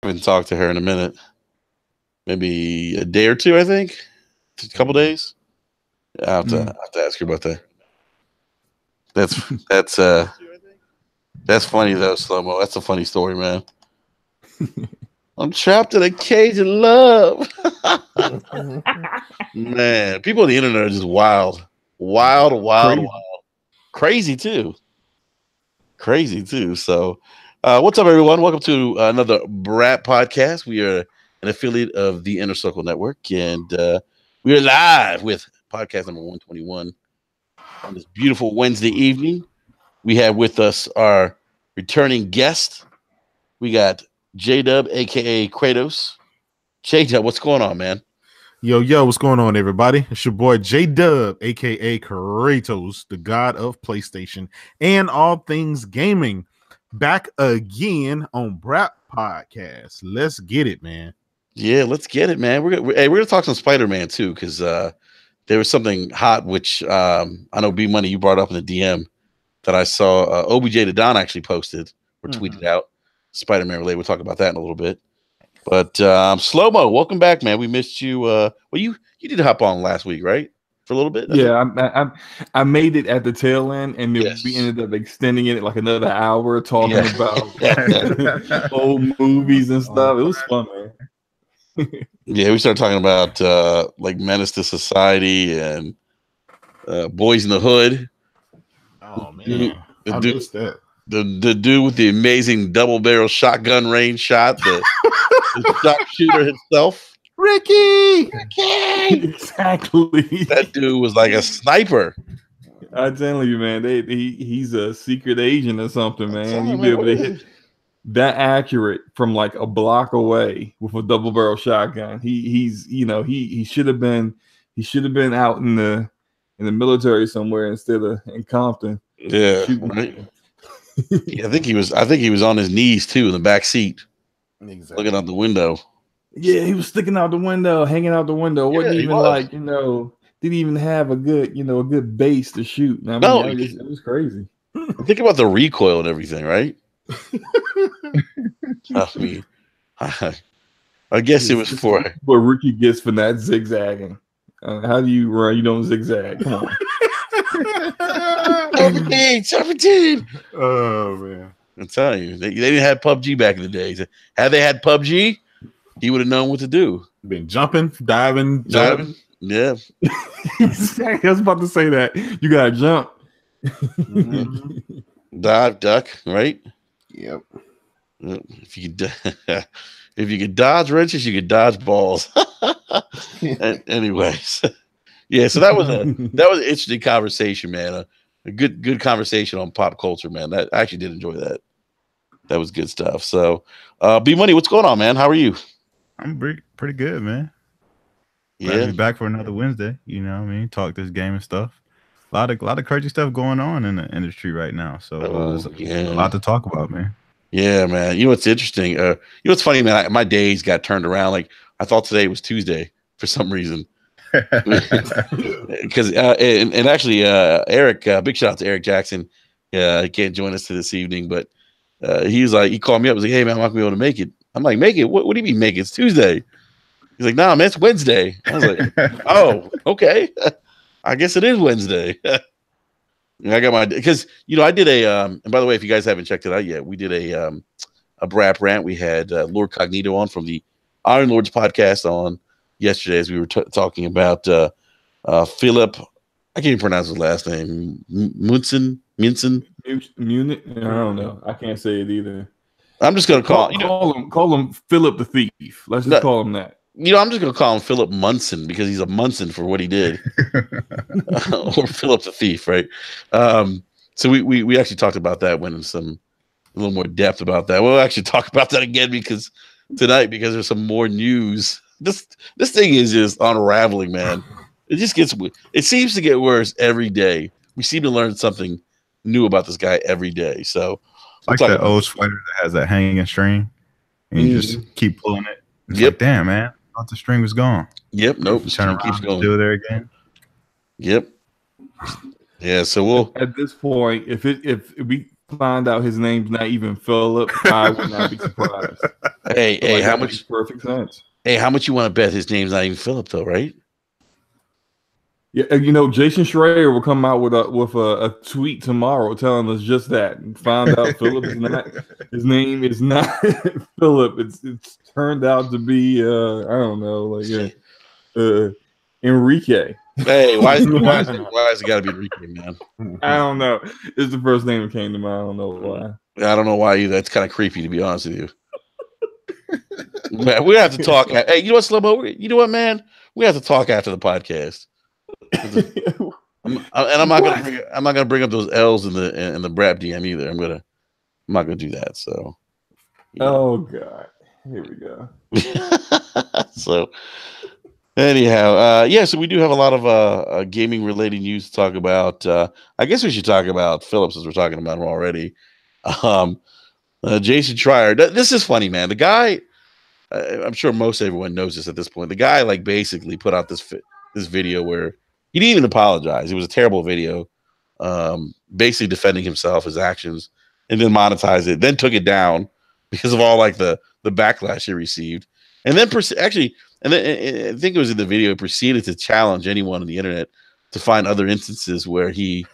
haven't talked to her in a minute. Maybe a day or two, I think. A couple days. I have to ask her about that. That's funny though, Slow-Mo. That's a funny story, man. I'm trapped in a cage of love. Man, people on the internet are just wild. Crazy too. So, what's up, everyone? Welcome to another Brat podcast. We are an affiliate of the Inner Circle Network, and we are live with podcast number 121 on this beautiful Wednesday evening. We have with us our returning guest. We got J-Dub, a.k.a. Kratos. J-Dub, what's going on, man? Yo, what's going on, everybody? It's your boy J-Dub, a.k.a. Kratos, the god of PlayStation and all things gaming, back again on Brat Podcast. Let's get it, man. Yeah, let's get it, man. We're gonna talk some Spider-Man, too, because there was something hot, which I know B-Money, you brought up in the DM that I saw OBJ the Don actually posted or tweeted out. Spider-Man related. We'll talk about that in a little bit. But Slow-Mo, welcome back, man. We missed you. Well, you did hop on last week, right? For a little bit. I made it at the tail end, and then we ended up extending it like another hour, talking about old movies and stuff. It was fun, man. Yeah, we started talking about like Menace to Society and Boys in the Hood. Oh man, I missed that. The dude with the amazing double barrel shotgun range shot, the sharpshooter himself, Ricky. Exactly. That dude was like a sniper. I tell you, man, he's a secret agent or something, man. You'd be able to hit that accurate from like a block away with a double barrel shotgun. He should have been out in the military somewhere instead of in Compton. Yeah, right. Yeah, I think he was on his knees too in the back seat, looking out the window. Yeah, he was sticking out the window, hanging out the window. Wasn't even didn't even have a good base to shoot. I mean, it was crazy. Think about the recoil and everything, right? I mean, I guess it was for what Ricky gets for that zigzagging. How do you run? You don't zigzag. Come on. 17. Oh man, I'm telling you, they didn't have PUBG back in the days. Had they had PUBG, he would have known what to do. Been jumping, diving. Yeah. Exactly. I was about to say that. You gotta jump. Dive, duck, right? Yep. If you could dodge wrenches, you could dodge balls. Anyways, yeah. So that was an interesting conversation, man. A good conversation on pop culture, man. I actually did enjoy that. That was good stuff. So, B-Money, what's going on, man? How are you? I'm pretty good, man. Yeah, to be back for another Wednesday. You know what I mean? Talk this game and stuff. A lot of crazy stuff going on in the industry right now. So there's a lot to talk about, man. Yeah, man. You know what's interesting? You know what's funny, man? My days got turned around. Like I thought today was Tuesday for some reason. Because and actually, Eric, big shout out to Eric Jackson. He can't join us this evening, but he called me up. He was like, "Hey, man, I'm not gonna be able to make it." I'm like, "Make it? What do you mean make it? It's Tuesday." He's like, "Nah, man, it's Wednesday." I was like, "Oh, okay. I guess it is Wednesday." I got because I did and by the way, if you guys haven't checked it out yet, we did a Brap rant. We had Lord Cognito on from the Iron Lords podcast on yesterday as we were talking about Filip. I can't even pronounce his last name. Miucin. I don't know. I can't say it either. I'm just gonna call him Filip the Thief. Let's just call him that. I'm just gonna call him Filip Munson because he's a Munson for what he did, or Filip the Thief, right? So we actually talked about that, went into a little more depth about that. We'll actually talk about that again because there's some more news. This thing is just unraveling, man. It seems to get worse every day. We seem to learn something new about this guy every day. So like that old sweater that has that hanging string, and you just keep pulling it. It's like, damn, man, I thought the string was gone. Yep, nope. The string keeps going. Still there again. Yep. Yeah. So we'll at this point, if we find out his name's not even Philip, I would not be surprised. Hey, how much? Makes perfect sense. Hey, how much you want to bet his name's not even Philip though, right? Yeah, Jason Schreier will come out with a tweet tomorrow telling us just that. And find out Philip is not his name is not Philip. It's turned out to be I don't know, like Enrique. Hey, why is it got to be Enrique, man? I don't know. It's the first name that came to mind. I don't know why. I don't know why either. That's kind of creepy, to be honest with you. Man, we have to talk. Hey, you know what, Slobo? You know what, man? We have to talk after the podcast. I'm not gonna bring up those L's in the Brap DM either. I'm not gonna do that. So. Yeah. Oh God, here we go. So. Anyhow, so we do have a lot of gaming related news to talk about. I guess we should talk about Philip since we're talking about him already. Jason Schreier. This is funny, man. The guy. I'm sure most everyone knows this at this point. The guy like basically put out this video where he didn't even apologize. It was a terrible video, basically defending himself, his actions, and then monetized it. Then took it down because of all like the backlash he received, and then and then I think it was in the video. He proceeded to challenge anyone on the internet to find other instances where he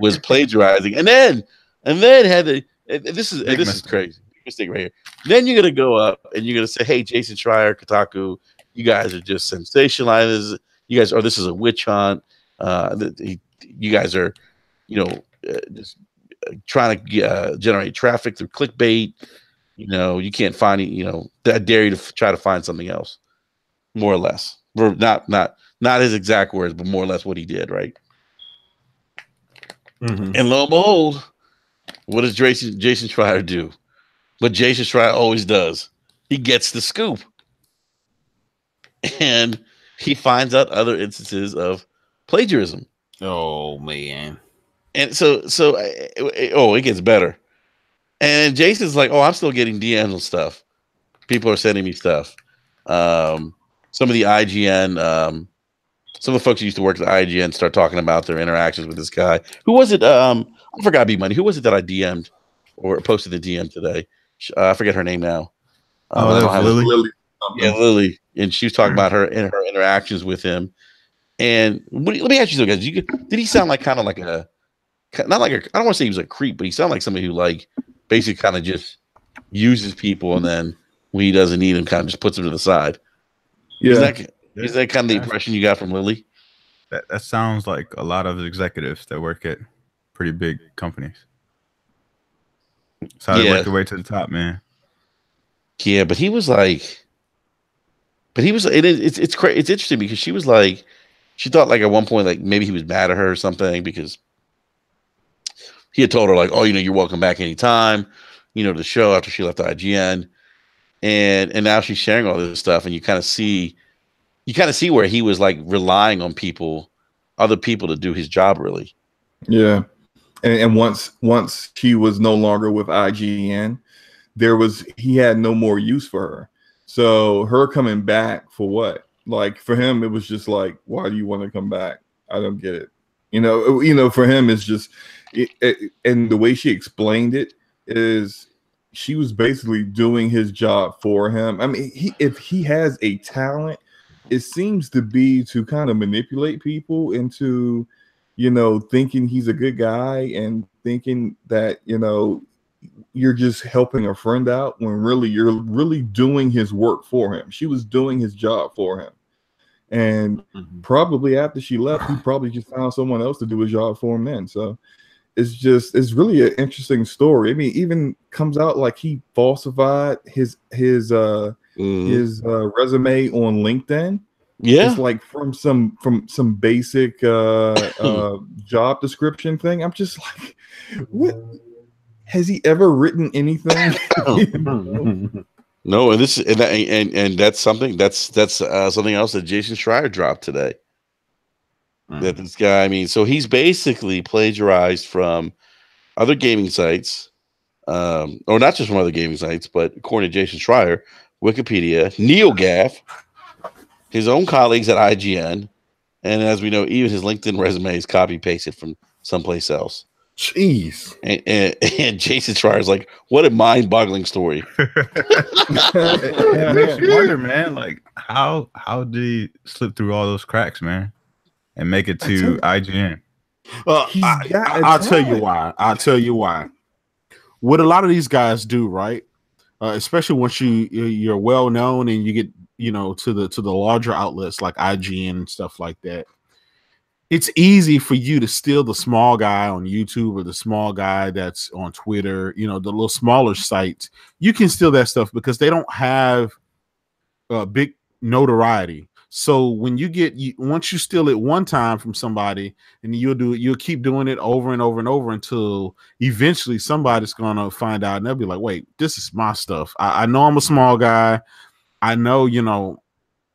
was plagiarizing, and then had the this is crazy. Mistake right here. Then you're gonna go up and you're gonna say, "Hey, Jason Schreier, Kotaku, you guys are just sensationalizing. You guys are. This is a witch hunt. You guys are, just trying to generate traffic through clickbait. You can't find it. I dare you to try to find something else, more or less. Or not his exact words, but more or less what he did, right? Mm-hmm. And lo and behold, what does Jason Schreier do? What Jason Schreier always does. He gets the scoop. And he finds out other instances of plagiarism. Oh, man. And so it gets better. And Jason's like, I'm still getting DMs and stuff. People are sending me stuff. Some of the IGN, some of the folks who used to work at IGN start talking about their interactions with this guy. Who was it? I forgot B-Money. Who was it that I DM'd or posted the DM today? I forget her name now. Lily. Yeah, Lily. And she was talking about her interactions with him. And let me ask you something, guys. Did he sound like kind of like I don't want to say he was a creep, but he sounded like somebody who like basically kind of just uses people and then when he doesn't need them, kind of just puts them to the side. Yeah. Is that kind of the impression you got from Lily? That sounds like a lot of executives that work at pretty big companies. That's how they work their way to the top, man. Yeah, but it's interesting because she was like, she thought like at one point like maybe he was mad at her or something because he had told her like, you're welcome back anytime, to the show after she left the IGN, and now she's sharing all this stuff, and you kind of see where he was like relying on other people to do his job really. Yeah. And once she was no longer with IGN, he had no more use for her. So her coming back for what? Like for him, it was just like, why do you want to come back? I don't get it. For him, it's just, and the way she explained it is she was basically doing his job for him. I mean, if he has a talent, it seems to be to kind of manipulate people into, thinking he's a good guy and thinking that, you're just helping a friend out when really you're really doing his work for him. She was doing his job for him. And probably after she left, he probably just found someone else to do his job for him then. So it's really an interesting story. I mean, even comes out like he falsified his resume on LinkedIn. Yeah, it's like from some basic job description thing. I'm just like, what? Has he ever written anything? No, and that's something that's something else that Jason Schreier dropped today. That this guy, I mean, so he's basically plagiarized from other gaming sites, or not just from other gaming sites, but according to Jason Schreier, Wikipedia, NeoGAF, his own colleagues at IGN, and as we know, even his LinkedIn resume is copy pasted from someplace else. Jeez. And Jason Schreier's like, what a mind-boggling story. It makes you wonder, man. Like, how did he slip through all those cracks, man, and make it to IGN? I'll tell you why. I'll tell you why. What a lot of these guys do, right? Especially once you're well known and you get to the larger outlets like IGN and stuff like that. It's easy for you to steal the small guy on YouTube or the small guy that's on Twitter, the little smaller sites. You can steal that stuff because they don't have big notoriety. So when once you steal it one time from somebody, and you'll keep doing it over and over and over until eventually somebody's gonna find out and they'll be like, wait, this is my stuff. I know I'm a small guy. I know,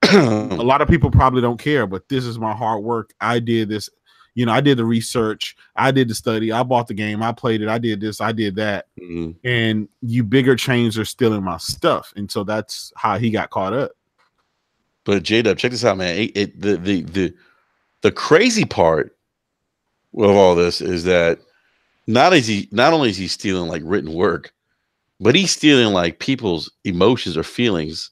a lot of people probably don't care, but this is my hard work. I did this, I did the research, I did the study, I bought the game, I played it, I did this, I did that. Mm-hmm. And you bigger chains are stealing my stuff. And so that's how he got caught up. But J-Dub, check this out, man. The crazy part of all this is that not only is he stealing like written work, but he's stealing like people's emotions or feelings,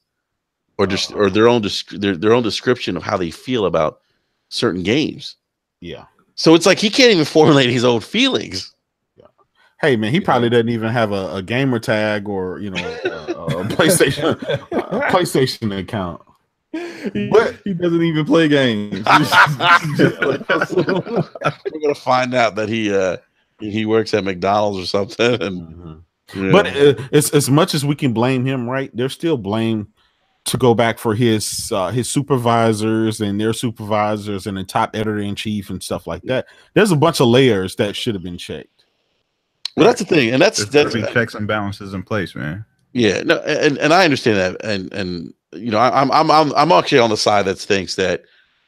or their own description of how they feel about certain games. Yeah. So it's like he can't even formulate his own feelings. Yeah. Hey man, he probably doesn't even have a gamer tag or a PlayStation account. But he doesn't even play games. We're gonna find out that he works at McDonald's or something. And, But it's as much as we can blame him, right? There's still blame to go back for his supervisors and their supervisors and the top editor in chief and stuff like that. There's a bunch of layers that should have been checked. Well, that's the thing, and that's checks and balances in place, man. Yeah, no, and I understand that, and I'm actually on the side that thinks that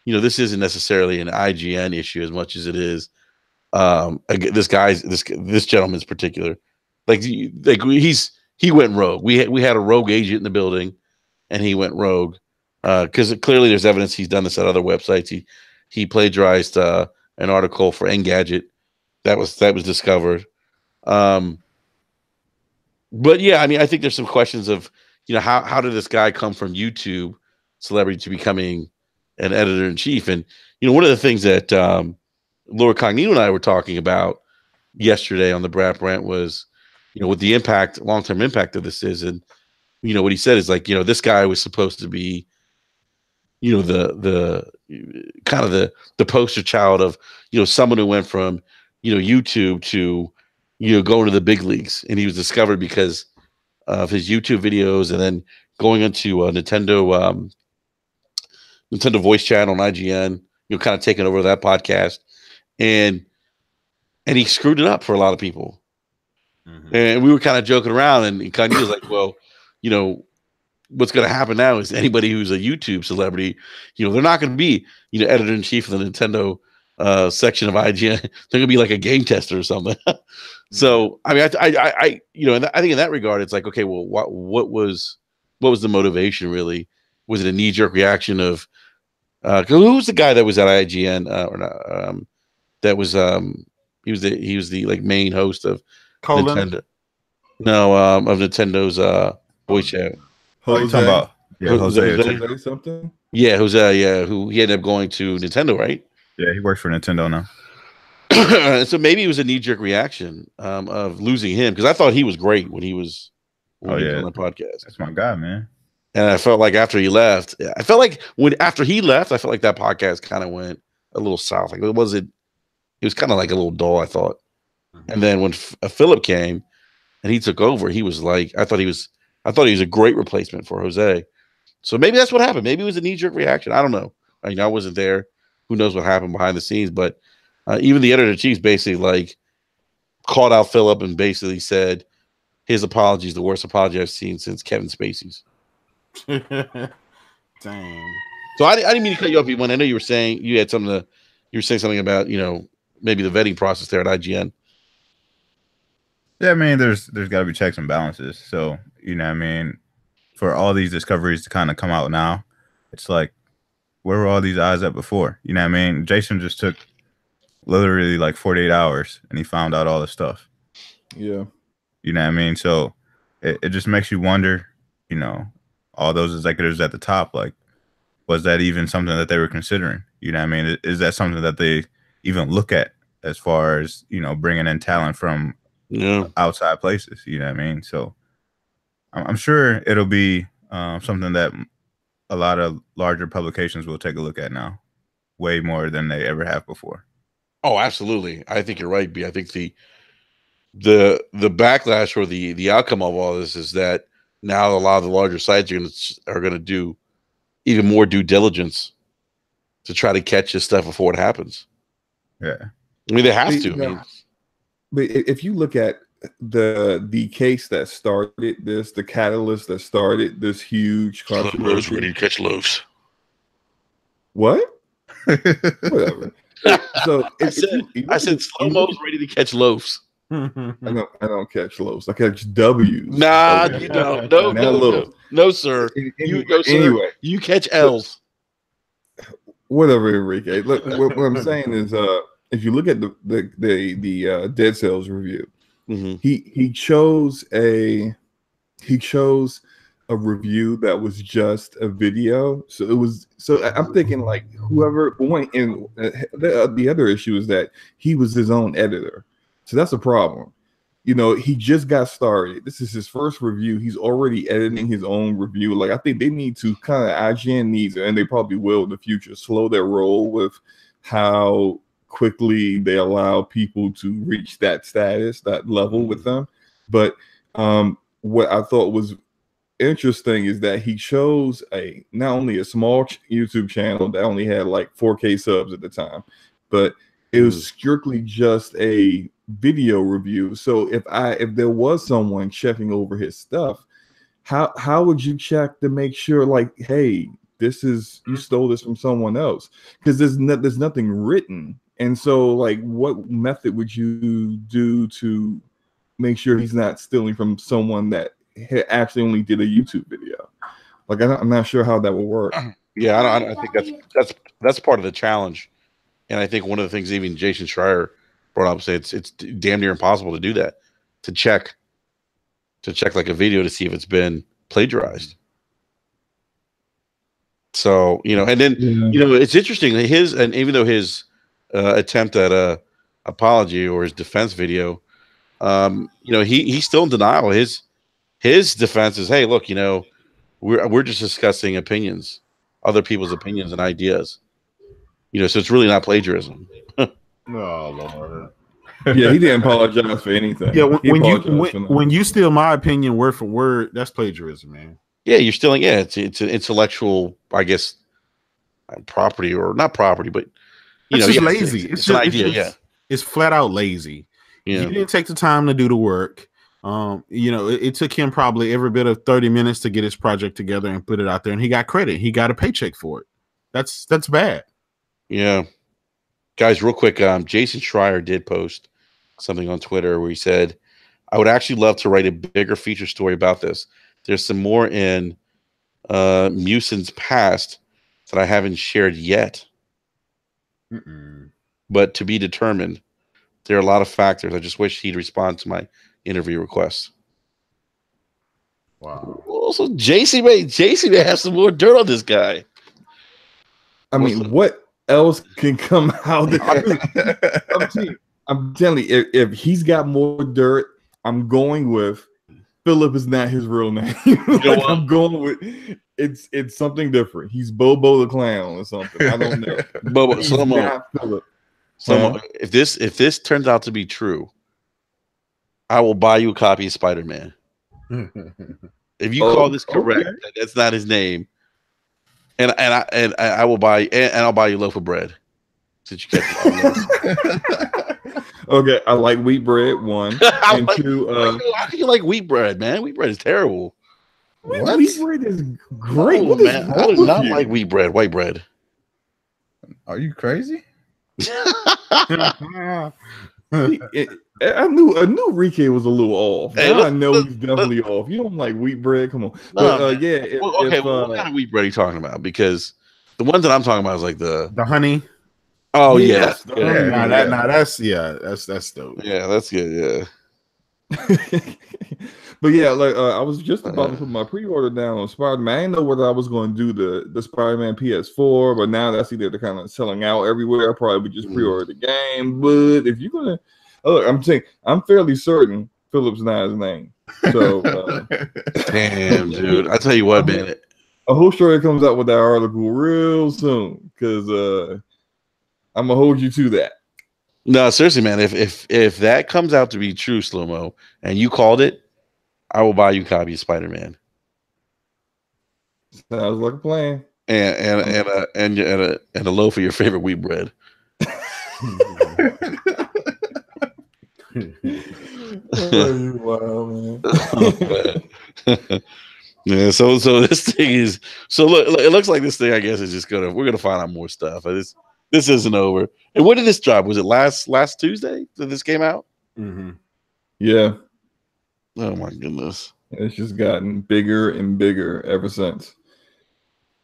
this isn't necessarily an IGN issue as much as it is this gentleman's particular. Like he went rogue. We had a rogue agent in the building, and he went rogue because clearly there's evidence he's done this at other websites. He plagiarized an article for Engadget that was discovered. But yeah, I mean, I think there's some questions of how did this guy come from YouTube celebrity to becoming an editor in chief? And one of the things that Laura Cognito and I were talking about yesterday on the Brap Rant was what the long-term impact of this is. And what he said is like, this guy was supposed to be, the kind of the poster child of, someone who went from, YouTube to, going to the big leagues. And he was discovered because of his YouTube videos and then going into Nintendo voice chat on IGN, kind of taking over that podcast. And he screwed it up for a lot of people. Mm-hmm. And we were kind of joking around, and Kanye was like, well, what's going to happen now is anybody who's a YouTube celebrity, they're not going to be, editor in chief of the Nintendo section of IGN. They're going to be like a game tester or something. So, I mean, I and I think in that regard, it's like, okay, well, what was the motivation really? Was it a knee jerk reaction of, who was the guy that was at IGN that was, he was the like main host of Nintendo. No, of Nintendo's voice chat. Jose. Talking about? Yeah, Jose something. Yeah, Jose. Yeah, who he ended up going to Nintendo, right? Yeah, he works for Nintendo now. So maybe it was a knee jerk reaction of losing him because I thought he was great when he was on the podcast. That's my guy, man. And I felt like after he left, I felt like that podcast kind of went a little south. Like it was kind of like a little dull, I thought. And then when Philip came and he took over, he was like, I thought he was a great replacement for Jose. So maybe that's what happened. Maybe it was a knee jerk reaction. I don't know. I wasn't there. Who knows what happened behind the scenes? But even the editor in chief basically like called out Philip and basically said his apology is the worst apology I've seen since Kevin Spacey's. Dang. So I didn't mean to cut you off, when I know you were saying you had something you were saying something about maybe the vetting process there at IGN. Yeah, I mean, there's got to be checks and balances. So for all these discoveries to kind of come out now, it's like, where were all these eyes at before? Jason just took literally like 48 hours, and he found out all this stuff. Yeah. You know what I mean? So it just makes you wonder, you know, all those executives at the top, like, was that even something that they were considering? You know what I mean? Is that something that they even look at as far as, you know, bringing in talent from outside places? You know what I mean? So I'm sure it'll be something that a lot of larger publications will take a look at now, way more than they ever have before. Oh, absolutely. I think you're right, B. I think the backlash or the outcome of all this is that now a lot of the larger sites are going to do even more due diligence to try to catch this stuff before it happens. Yeah, I mean, they have to. I mean, but if you look at the case that started this, the catalyst that started this huge controversy, ready to catch loaves. What? Whatever. So I said slow-mo's ready to catch loaves. I don't catch loaves. I catch W's. Nah, okay. You don't. No, sir. Anyway, you catch L's. Whatever, Enrique. Look, what I'm saying is, if you look at the Dead Cells review, he chose a review that was just a video. So I'm thinking like whoever went in. The other issue is that he was his own editor. So that's a problem. You know, he just got started. This is his first review. He's already editing his own review. Like, I think they need to kind of, IGN needs, and they probably will in the future, slow their roll with how quickly they allow people to reach that status, that level with them. But what I thought was interesting is that he chose not only a small YouTube channel that only had like 4K subs at the time, but it was strictly just a video review. So if there was someone checking over his stuff, how would you check to make sure, like, hey, you stole this from someone else? Because there's nothing written. And so, like, what method would you do to make sure he's not stealing from someone that actually only did a YouTube video? Like, I'm not sure how that will work. Yeah, I think that's part of the challenge. And I think one of the things even Jason Schreier brought up, say it's damn near impossible to do that, to check like a video to see if it's been plagiarized. So, you know, and then you know, it's interesting and even though his attempt at a apology or his defense video, you know, he's still in denial. His defense is, hey, look, you know, we're just discussing opinions, other people's opinions and ideas. You know, so it's really not plagiarism. Oh, Lord. Yeah, he didn't apologize for anything. Yeah, when you steal my opinion word for word, that's plagiarism, man. Yeah, you're stealing. Yeah, it's an intellectual, I guess, property or not property, but you know, just lazy. It's an idea. It's flat out lazy. Yeah. You didn't take the time to do the work. You know, it took him probably every bit of 30 minutes to get his project together and put it out there, and he got credit. He got a paycheck for it. That's bad. Yeah. Guys, real quick, Jason Schreier did post something on Twitter where he said, I would actually love to write a bigger feature story about this. There's some more in Miucin's past that I haven't shared yet. But to be determined. There are a lot of factors. I just wish he'd respond to my interview request. Wow. Also, JC may have some more dirt on this guy. I mean, what else can come out? I'm telling you, if he's got more dirt, I'm going with Philip is not his real name. Like, I'm going with it's something different. He's Bobo the Clown or something. I don't know. Bobo, not Philip. If this turns out to be true, I will buy you a copy of Spider-Man. If you call this correct, that's not his name. And I will buy and I'll buy you a loaf of bread. Since you catch it. Okay, I like wheat bread, one. And two, how can you like wheat bread, man? Wheat bread is terrible. What? Wheat bread is great. Oh, man. I do not like wheat bread, white bread. Are you crazy? I knew Enrique was a little off. Hey, I know he's definitely off. You don't like wheat bread? Come on. But what kind of wheat bread are you talking about? Because the ones that I'm talking about is like the honey. Oh Yeah. yeah, that's good. That's dope. Yeah, that's good. But yeah, like I was just about to put my pre-order down on Spider-Man. I didn't know whether I was going to do the Spider-Man PS4, but now that I see that they're kind of selling out everywhere, I probably would just pre-order the game. But if you're gonna, look, I'm fairly certain Philip's not his name. So Damn, dude, I tell you what, man. I hope sure it comes out with that article real soon, because I'm gonna hold you to that. No, seriously, man. If that comes out to be true, Slow-Mo, and you called it, I will buy you a copy of Spider-Man. Sounds like a plan. And a loaf of your favorite wheat bread. Wow, man. Yeah, so this thing is look, it looks like this thing, I guess, is just we're gonna find out more stuff. This isn't over. And when did this drop? Was it last Tuesday that this came out? Mm-hmm. Yeah. Oh my goodness. It's just gotten bigger and bigger ever since.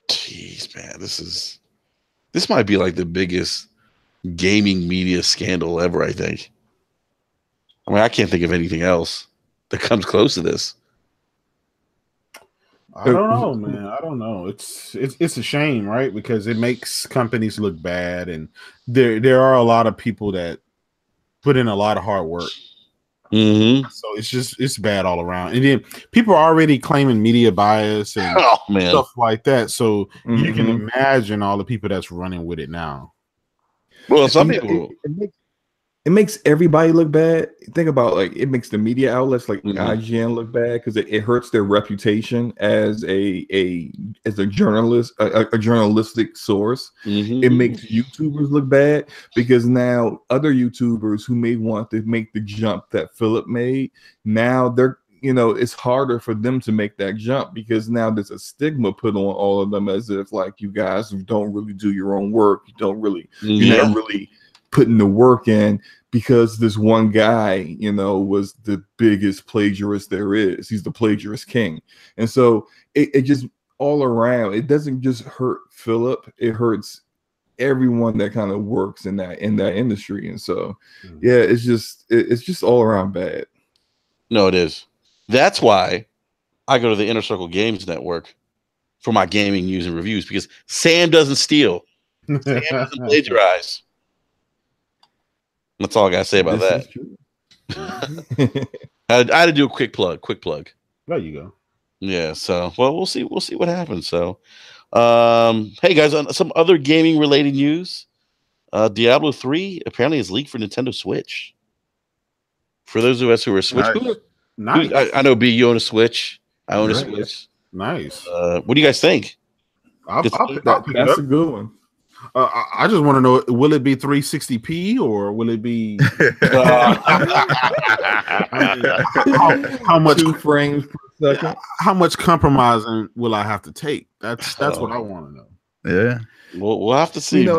Jeez, man, this might be like the biggest gaming media scandal ever, I think. I mean, I can't think of anything else that comes close to this. I don't know, man. I don't know. It's a shame, right? Because it makes companies look bad, and there are a lot of people that put in a lot of hard work. Mm-hmm. So it's bad all around. And then people are already claiming media bias and stuff like that. So you can imagine all the people that's running with it now. Well, some people. It makes everybody look bad. Think about, like, it makes the media outlets like IGN look bad, because it hurts their reputation as a journalist, a journalistic source. It makes YouTubers look bad, because now other YouTubers who may want to make the jump that Filip made, now they're, it's harder for them to make that jump, because now there's a stigma put on all of them, as if like, you guys don't really do your own work. You don't really, you're not really putting the work in, because this one guy, was the biggest plagiarist there is. He's the plagiarist king. And so it just all around, it doesn't just hurt Filip, it hurts everyone that kind of works in that industry. And so yeah, it's just all around bad. No, it is. That's why I go to the Inner Circle Games Network for my gaming news and reviews, because Sam doesn't steal. Sam doesn't plagiarize. That's all I gotta say about that. I had to do a quick plug. There you go. Yeah. So, well, we'll see what happens. So, hey guys, on some other gaming related news, Diablo 3 apparently is leaked for Nintendo Switch. For those of us who are Switch, nice. I know B, you own a Switch. I own a Switch. Nice. What do you guys think? I'll pick it up. That's a good one. I just want to know, will it be 360p or will it be how much 2 frames per second? How much compromising will I have to take? That's what I want to know. Yeah, we'll have to see.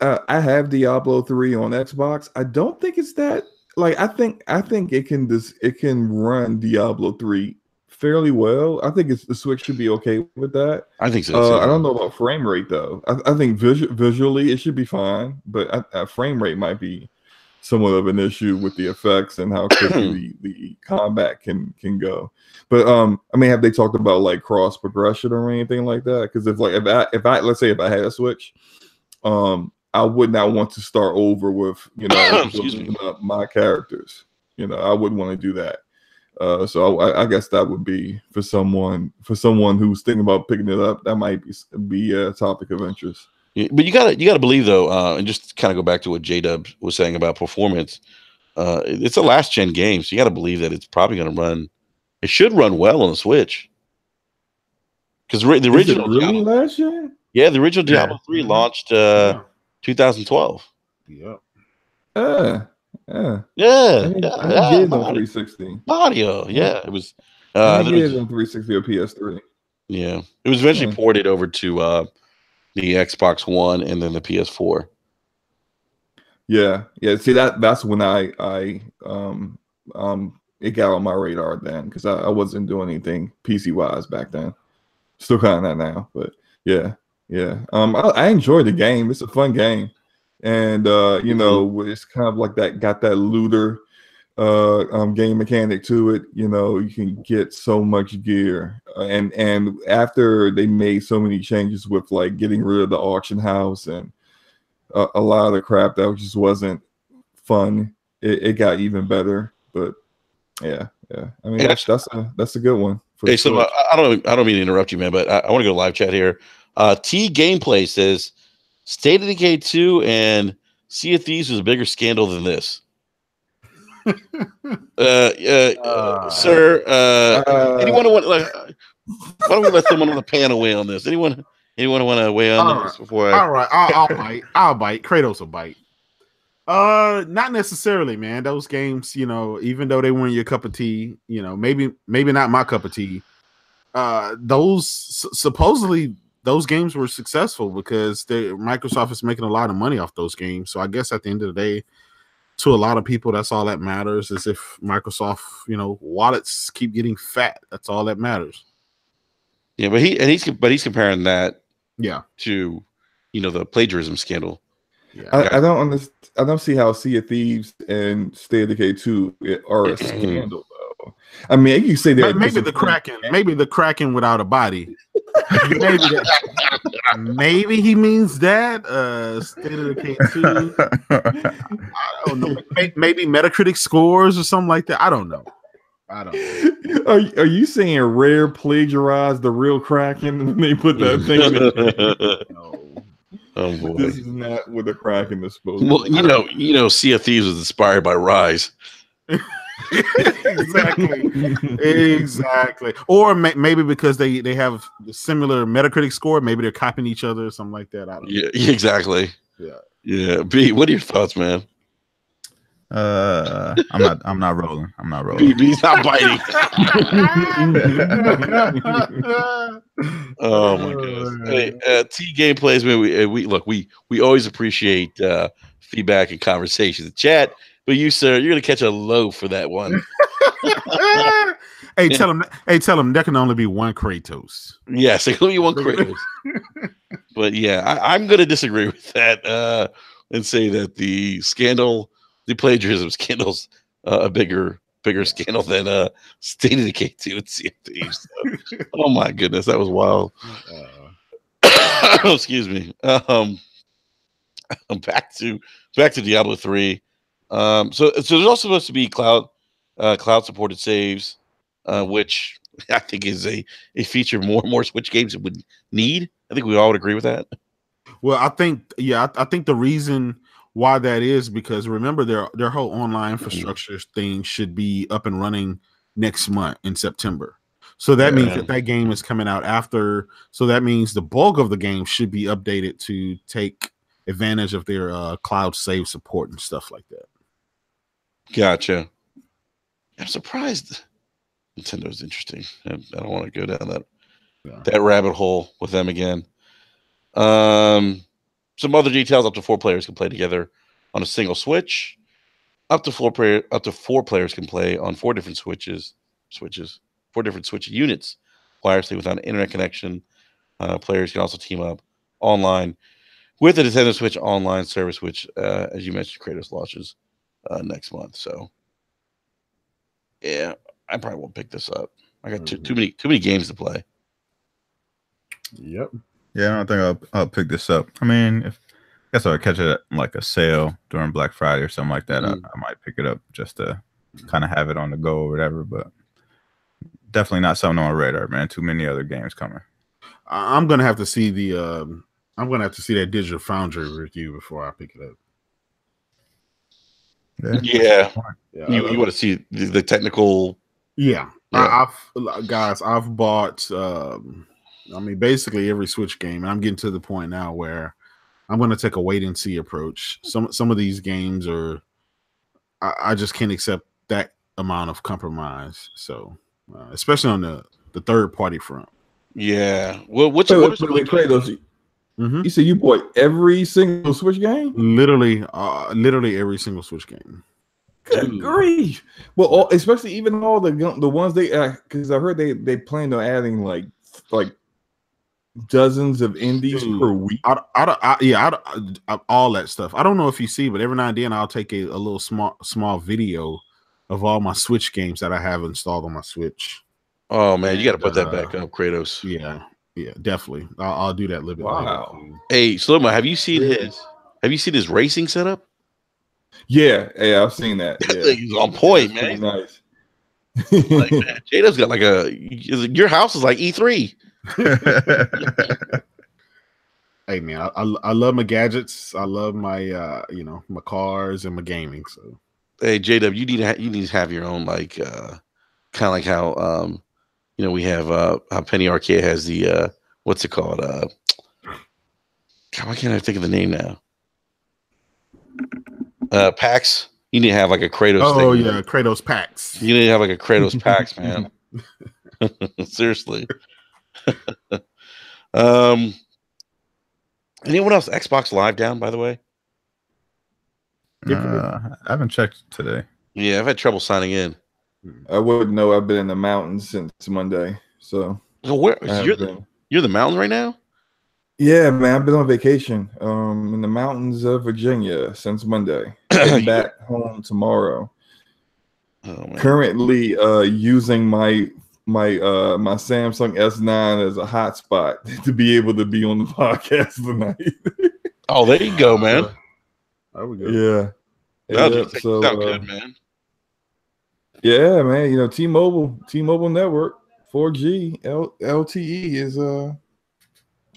I have Diablo 3 on Xbox. I don't think it's that, like, I think it can run Diablo 3 fairly well. I think the Switch should be okay with that. I think so. I don't know about frame rate though. I think visually it should be fine, but frame rate might be somewhat of an issue with the effects and how quickly the combat can go. But I mean, have they talked about like cross progression or anything like that? Because if I let's say if I had a Switch, I would not want to start over with building up my characters. I wouldn't want to do that. So I guess that would be for someone who's thinking about picking it up. That might be a topic of interest. Yeah, but you gotta believe though, and just kind of go back to what J-Dub was saying about performance. It's a last gen game, so you got to believe that it's probably going to run. It should run well on the Switch, because the original really last gen. Yeah, the original Diablo 3 launched 2012. Yep. Yeah. Yeah. I did it on 360. Mario. Yeah. It was. I did it on 360 or PS3. Yeah. It was eventually ported over to the Xbox One and then the PS4. Yeah. See, that's when it got on my radar then, because I wasn't doing anything PC wise back then. Still kind of that now, but yeah. Yeah. I enjoy the game. It's a fun game, and you know, it's kind of like got that looter game mechanic to it. You know, you can get so much gear, and after they made so many changes with like getting rid of the auction house and a lot of the crap that just wasn't fun, it got even better. But yeah. I mean, that's a good one. Hey, so I don't mean to interrupt you, man, but I want to go live chat here. T Gameplay says State of Decay 2 and Sea of Thieves was a bigger scandal than this. Sir, anyone want why don't we let someone on the panel weigh on this? Anyone want to weigh on this before I? All right, I'll bite. I'll bite. Kratos will bite. Not necessarily, man. Those games, you know, even though they weren't your cup of tea, you know, maybe not my cup of tea. Supposedly those games were successful because Microsoft is making a lot of money off those games. So I guess at the end of the day, to a lot of people, that's all that matters. Is if Microsoft, you know, wallets keep getting fat. That's all that matters. Yeah, but he's comparing that, to, you know, the plagiarism scandal. Yeah. I don't understand. I don't see how Sea of Thieves and State of Decay 2 are a scandal though. I mean, you say that maybe the Kraken without a body. Maybe he means that. State of Decay 2. I don't know. Maybe Metacritic scores or something like that. I don't know. Are you saying Rare plagiarized the real Kraken and they put that thing in the No. Oh boy. This is not what the Kraken is supposed to be. Well, you know, Sea of Thieves was inspired by Rise. Exactly. Or maybe because they have the similar Metacritic score, maybe they're copying each other or something like that. I don't know. Yeah, exactly. Yeah. B, what are your thoughts, man? I'm not rolling. He's not biting. Oh my goodness. Hey, T Gameplays, man. We always appreciate feedback and conversation in the chat. But you, sir, you're gonna catch a low for that one. Hey, tell him there can only be one Kratos. Yes, there can only be one Kratos. But yeah, I'm gonna disagree with that and say that the plagiarism scandal's a bigger scandal than State of Decay 2 and Sea of Thieves. So, oh my goodness, that was wild. Excuse me. Back to Diablo 3. So there's also supposed to be cloud supported saves, which I think is a feature more and more Switch games would need. I think we all would agree with that. Well, I think the reason why that is because remember their whole online infrastructure thing should be up and running next month in September. So that means that game is coming out after. So that means the bulk of the game should be updated to take advantage of their cloud save support and stuff like that. Gotcha. I'm surprised Nintendo's interesting. I don't want to go down that rabbit hole with them again. Some other details: up to 4 players can play together on a single Switch. Up to 4 players can play on 4 different Switch units wirelessly without an internet connection. Players can also team up online with the Nintendo Switch Online service, which, as you mentioned, Kratos launches next month. So, yeah, I probably won't pick this up. I got too many games to play. Yep. Yeah, I don't think I'll pick this up. I mean, I guess I'll catch it at like a sale during Black Friday or something like that. I might pick it up just to kind of have it on the go or whatever. But definitely not something on my radar, man. Too many other games coming. I'm gonna have to see that Digital Foundry review before I pick it up. Yeah. You want to see the technical? Yeah. I've bought. Basically every Switch game, and I'm getting to the point now where I'm going to take a wait and see approach. Some of these games are, I just can't accept that amount of compromise. So, especially on the third party front. Yeah. Well, wait, Kratos? You said you bought every single Switch game? Literally every single Switch game. Good grief! Well, especially even all the ones because I heard they plan on adding like dozens of indies per week. All that stuff. I don't know if you see, but every now and then I'll take a little small video of all my Switch games that I have installed on my Switch. Oh man, you got to put that back up, Kratos. Yeah, definitely. I'll do that a little bit later. Hey, Slomo, have you seen his racing setup? Yeah, I've seen that. Yeah, he's on point, man. Nice. Like, man, Jado's got like your house is like E3. Hey man, I love my gadgets. I love my my cars and my gaming. So hey, JW, you need to have your own like kind of like how we have how Penny Arcade has the what's it called? God, why can't I think of the name now? PAX. You need to have like a Kratos. Oh thing, yeah, Kratos PAX. You need to have like a Kratos PAX, man. Seriously. Anyone else Xbox Live down, by the way? I haven't checked today. Yeah, I've had trouble signing in. I wouldn't know. I've been in the mountains since Monday. So you're the mountains right now? Yeah, man. I've been on vacation in the mountains of Virginia since Monday. I'm back home tomorrow. Currently using my Samsung S9 as a hotspot to be able to be on the podcast tonight. Oh, there you go, man. There we go. Yeah. So good, man. Yeah, man. T-Mobile network 4G LTE is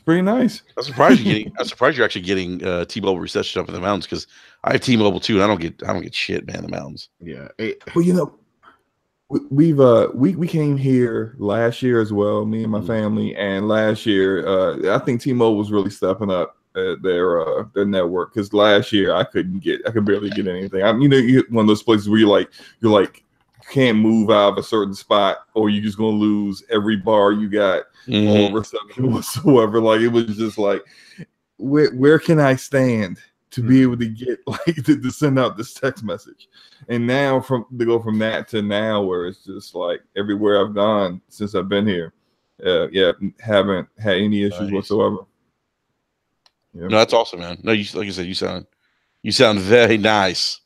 pretty nice. I'm surprised you're actually getting T-Mobile reception up in the mountains, because I have T-Mobile too, and I don't get shit, man, in the mountains. Yeah. Well, we came here last year as well, me and my family, and last year I think T-Mobile was really stepping up their network, because last year I could barely get anything. You're one of those places where you're like can't move out of a certain spot, or you're just gonna lose every bar you got on reception whatsoever. Like, it was just like, where can I stand to be able to get to send out this text message? And now to go from that to now, where it's just like everywhere I've gone since I've been here, haven't had any issues whatsoever. Yeah. No, that's awesome, man. No, like you said, you sound very nice.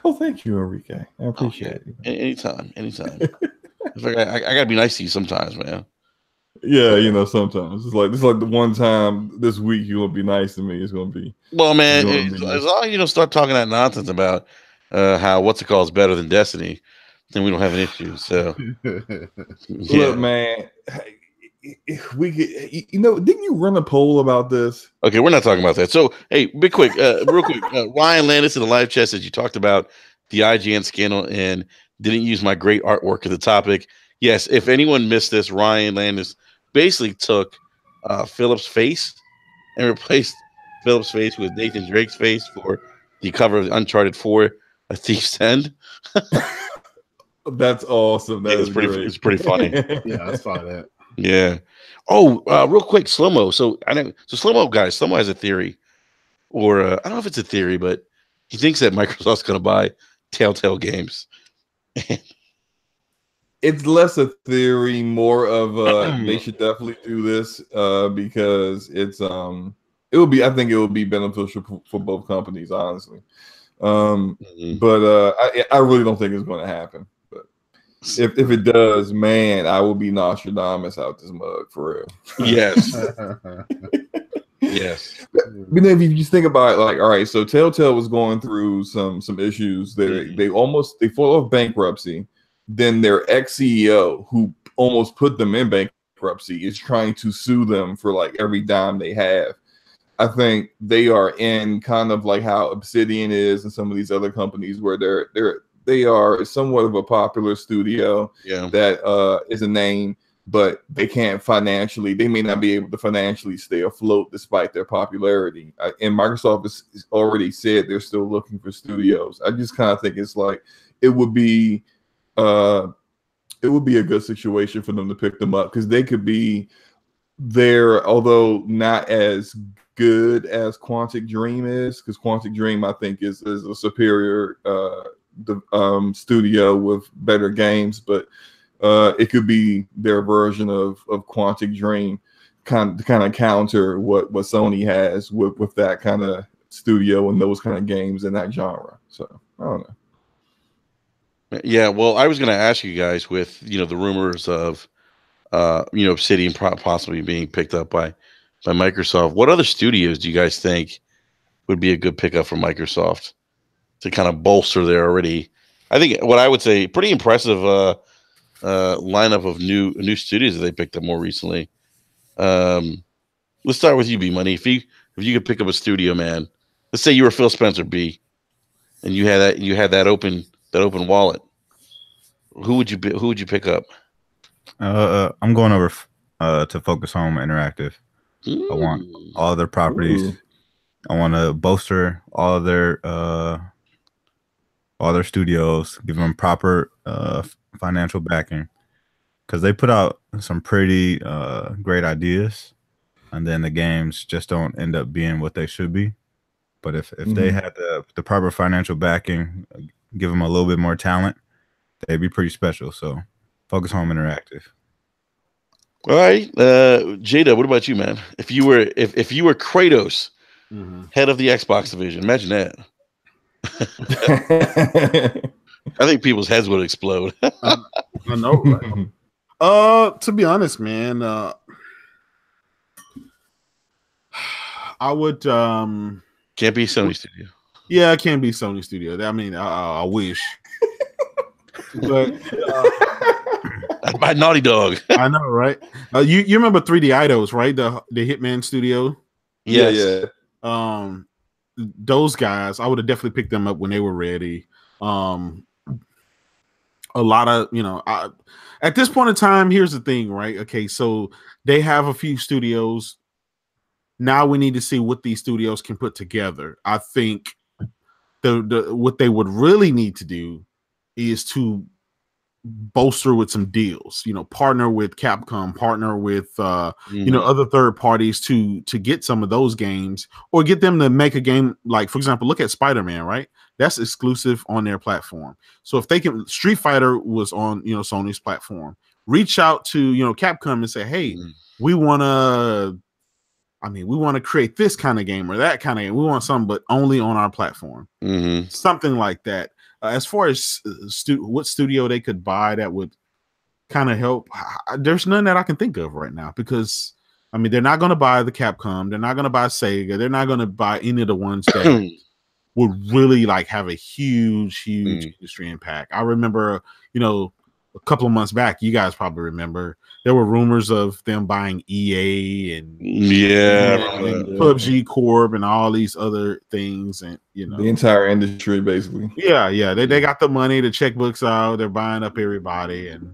Oh, thank you, Enrique. I appreciate it. Anytime. It's like I gotta be nice to you sometimes, man. Yeah, sometimes it's like the one time this week you will be nice to me. It's gonna be man. As long as you don't start talking that nonsense about how what's it called is better than Destiny, then we don't have an issue. So, Look, man. We didn't you run a poll about this? Okay, we're not talking about that. So, hey, real quick, Ryan Landis in the live chat says you talked about the IGN scandal and didn't use my great artwork as the topic. Yes, if anyone missed this, Ryan Landis basically took Philip's face and replaced Philip's face with Nathan Drake's face for the cover of Uncharted 4: A Thief's End. That's awesome. It's pretty funny. Yeah, I saw that. Yeah. Oh, real quick, Slow-Mo. So Slow-Mo, guys, Slow-Mo has a theory, or I don't know if it's a theory, but he thinks that Microsoft's going to buy Telltale Games. It's less a theory, more of they should definitely do this because it's I think it would be beneficial for both companies, honestly. But I really don't think it's going to happen. If it does, man, I will be Nostradamus out this mug for real. Yes. Yes. But then if you just think about it, like, all right, so Telltale was going through some issues. They fought off bankruptcy. Then their ex-CEO, who almost put them in bankruptcy, is trying to sue them for like every dime they have. I think they are in kind of like how Obsidian is and some of these other companies where they are somewhat of a popular studio that is a name, but they may not be able to financially stay afloat despite their popularity. And Microsoft has already said they're still looking for studios. I just kind of think it's like it would be a good situation for them to pick them up, because they could be there, although not as good as Quantic Dream is, because Quantic Dream I think is a superior studio with better games, but it could be their version of Quantic Dream. kind of counter what Sony has with that kind of studio and those kind of games in that genre. So I don't know. Yeah, well, I was going to ask you guys with the rumors of Obsidian possibly being picked up by Microsoft. What other studios do you guys think would be a good pickup for Microsoft to kind of bolster their already? I think what I would say pretty impressive lineup of new studios that they picked up more recently. Let's start with you, B Money. If you could pick up a studio, man, let's say you were Phil Spencer, B, and you had that open wallet. Who would you pick up? I'm going over to Focus Home Interactive. I want all their properties. Ooh. I want to bolster all their studios, give them proper financial backing, because they put out some pretty great ideas, and then the games just don't end up being what they should be. But if they had the proper financial backing, give them a little bit more talent, they'd be pretty special. So Focus Home Interactive. All right, Jada, what about you, man? If you were Kratos, head of the Xbox division, imagine that. I think people's heads would explode. I know, right? To be honest, man, I would can't be Sony Studio. Yeah, it can't be Sony Studio. I mean, I wish. But that's my Naughty Dog. I know, right? You remember 3D Idols, right? The Hitman Studio. Yes. Yeah. Those guys, I would have definitely picked them up when they were ready. A lot of at this point in time, here's the thing, right? Okay, so they have a few studios. Now we need to see what these studios can put together. I think what they would really need to do is to bolster with some deals, partner with Capcom, partner with other third parties to get some of those games, or get them to make a game. Like, for example, look at Spider-Man, right? That's exclusive on their platform. So if they can, Street Fighter was on Sony's platform. Reach out to Capcom and say, hey, we want to create this kind of game or that kind of game. We want something, but only on our platform. Something like that. As far as what studio they could buy that would kind of help, there's none that I can think of right now, because they're not going to buy the Capcom, they're not going to buy Sega, they're not going to buy any of the ones that would really have a huge industry impact. I remember, a couple of months back, you guys probably remember, there were rumors of them buying EA and PUBG Corp and all these other things, and the entire industry basically. Yeah, they got the money, the checkbooks out, they're buying up everybody, and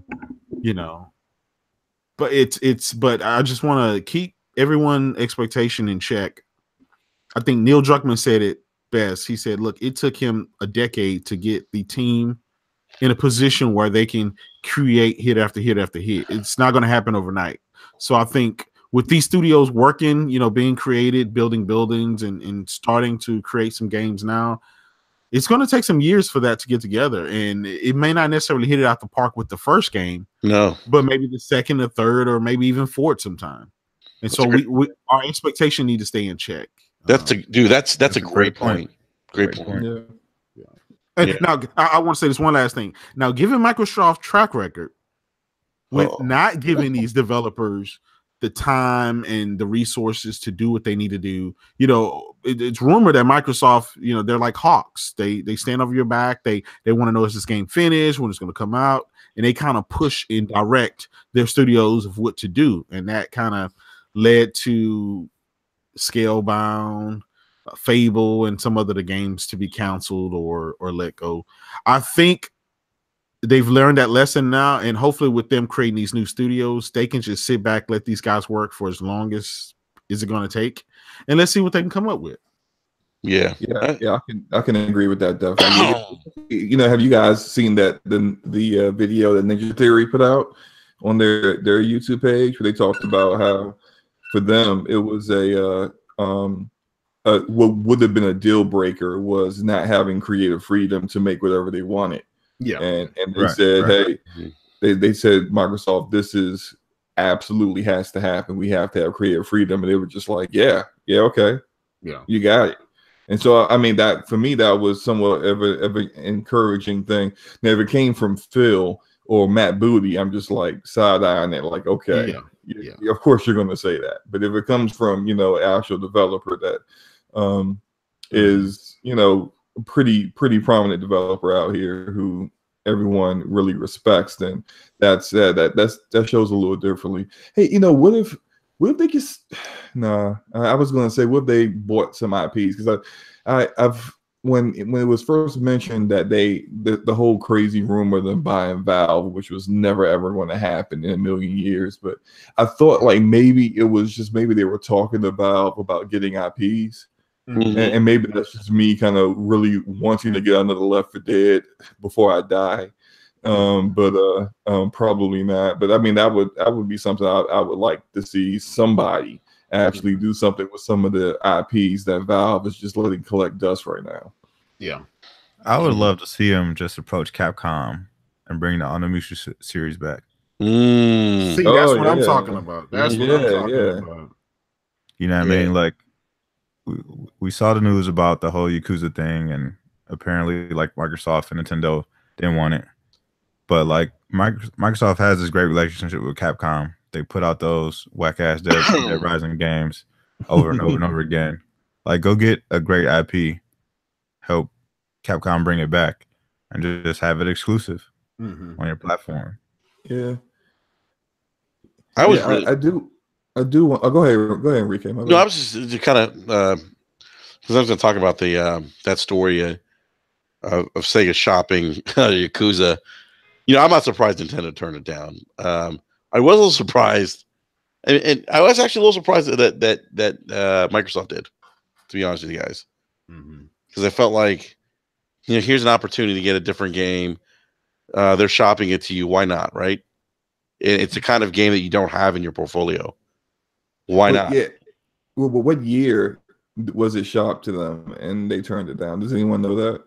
but but I just want to keep everyone expectation in check. I think Neil Druckmann said it best. He said, "Look, it took him a decade to get the team in a position where they can create hit after hit after hit. It's not going to happen overnight." So I think with these studios working, being created, building buildings and starting to create some games now, it's going to take some years for that to get together. And it may not necessarily hit it out the park with the first game. No. But maybe the second or third, or maybe even fourth sometime. And so our expectation need to stay in check. That's a great point. Great point. Yeah. And now I want to say this one last thing. Now, given Microsoft's track record with not giving these developers the time and the resources to do what they need to do, it's rumored that Microsoft, they're like hawks. They stand over your back. They want to know, is this game finished, when it's going to come out, and they kind of push and direct their studios of what to do, and that kind of led to Scalebound, Fable, and some other the games to be canceled or let go. I think they've learned that lesson now, and hopefully with them creating these new studios, they can just sit back, let these guys work for as long as is it going to take, and let's see what they can come up with. Yeah. I can agree with that definitely. Have you guys seen that the video that Ninja Theory put out on their YouTube page, where they talked about how for them it was what would have been a deal breaker was not having creative freedom to make whatever they wanted. Yeah, and they said, hey, they said, Microsoft, this is absolutely has to happen. We have to have creative freedom. And they were just like, yeah, okay. Yeah. You got it. And so, I mean, that for me, that was somewhat of an encouraging thing. Now, if it came from Phil or Matt Booty, I'm just like side-eyeing it, like, okay, of course you're going to say that. But if it comes from, you know, actual developer that is, you know, a pretty prominent developer out here who everyone really respects, then that shows a little differently. Hey, you know, what if they just I was going to say, what if they bought some IPs? Because I've when it was first mentioned that the whole crazy rumor of them buying Valve, which was never ever going to happen in a million years, but I thought like maybe it was just maybe they were talking to Valve about getting IPs. And maybe that's just me kind of really wanting to get another Left 4 Dead before I die. But probably not. But I mean, that would be something I would like to see somebody actually do something with some of the IPs that Valve is just letting collect dust right now. Yeah. I would love to see him just approach Capcom and bring the Onimusha series back. See, that's what I'm talking about. That's what I'm talking about. You know what I mean? Like, we saw the news about the whole Yakuza thing, and apparently, like, Microsoft and Nintendo didn't want it. But like, Microsoft has this great relationship with Capcom. They put out those whack-ass Dead Rising games over and over and over again. Like, go get a great IP, help Capcom bring it back, and just have it exclusive on your platform. Yeah, I do. Go ahead, Enrique. No, I was just kind of because I was going to talk about the that story of Sega shopping Yakuza. You know, I'm not surprised Nintendo turned it down. I was a little surprised, and I was actually a little surprised that Microsoft did. To be honest with you guys, because I felt like, you know, here's an opportunity to get a different game. They're shopping it to you. Why not? Right? It's a kind of game that you don't have in your portfolio. Why not? Yeah. Well, but what year was it shopped to them and they turned it down? Does anyone know that?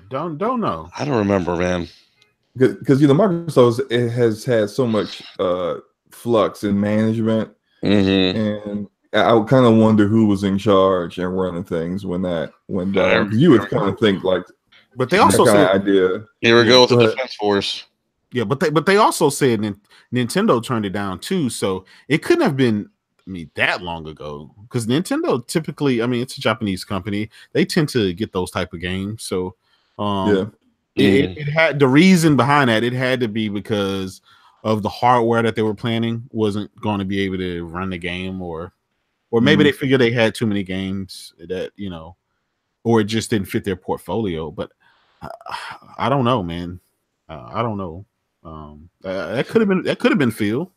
Don't know. I don't remember, man. Because you know, Microsoft has had so much flux in management, and I would kind of wonder who was in charge and running things when that went down. Because you would kind of think like, but they also said idea. Here we go with the Defense Force. Yeah, but they also said Nintendo turned it down too, so it couldn't have been that long ago, because Nintendo typically, I mean, it's a Japanese company, they tend to get those type of games. So it had the reason behind that. It had to be because of the hardware that they were planning wasn't going to be able to run the game, or maybe they figured they had too many games that, you know, or it just didn't fit their portfolio. But I don't know, man. I don't know. That could have been Phil.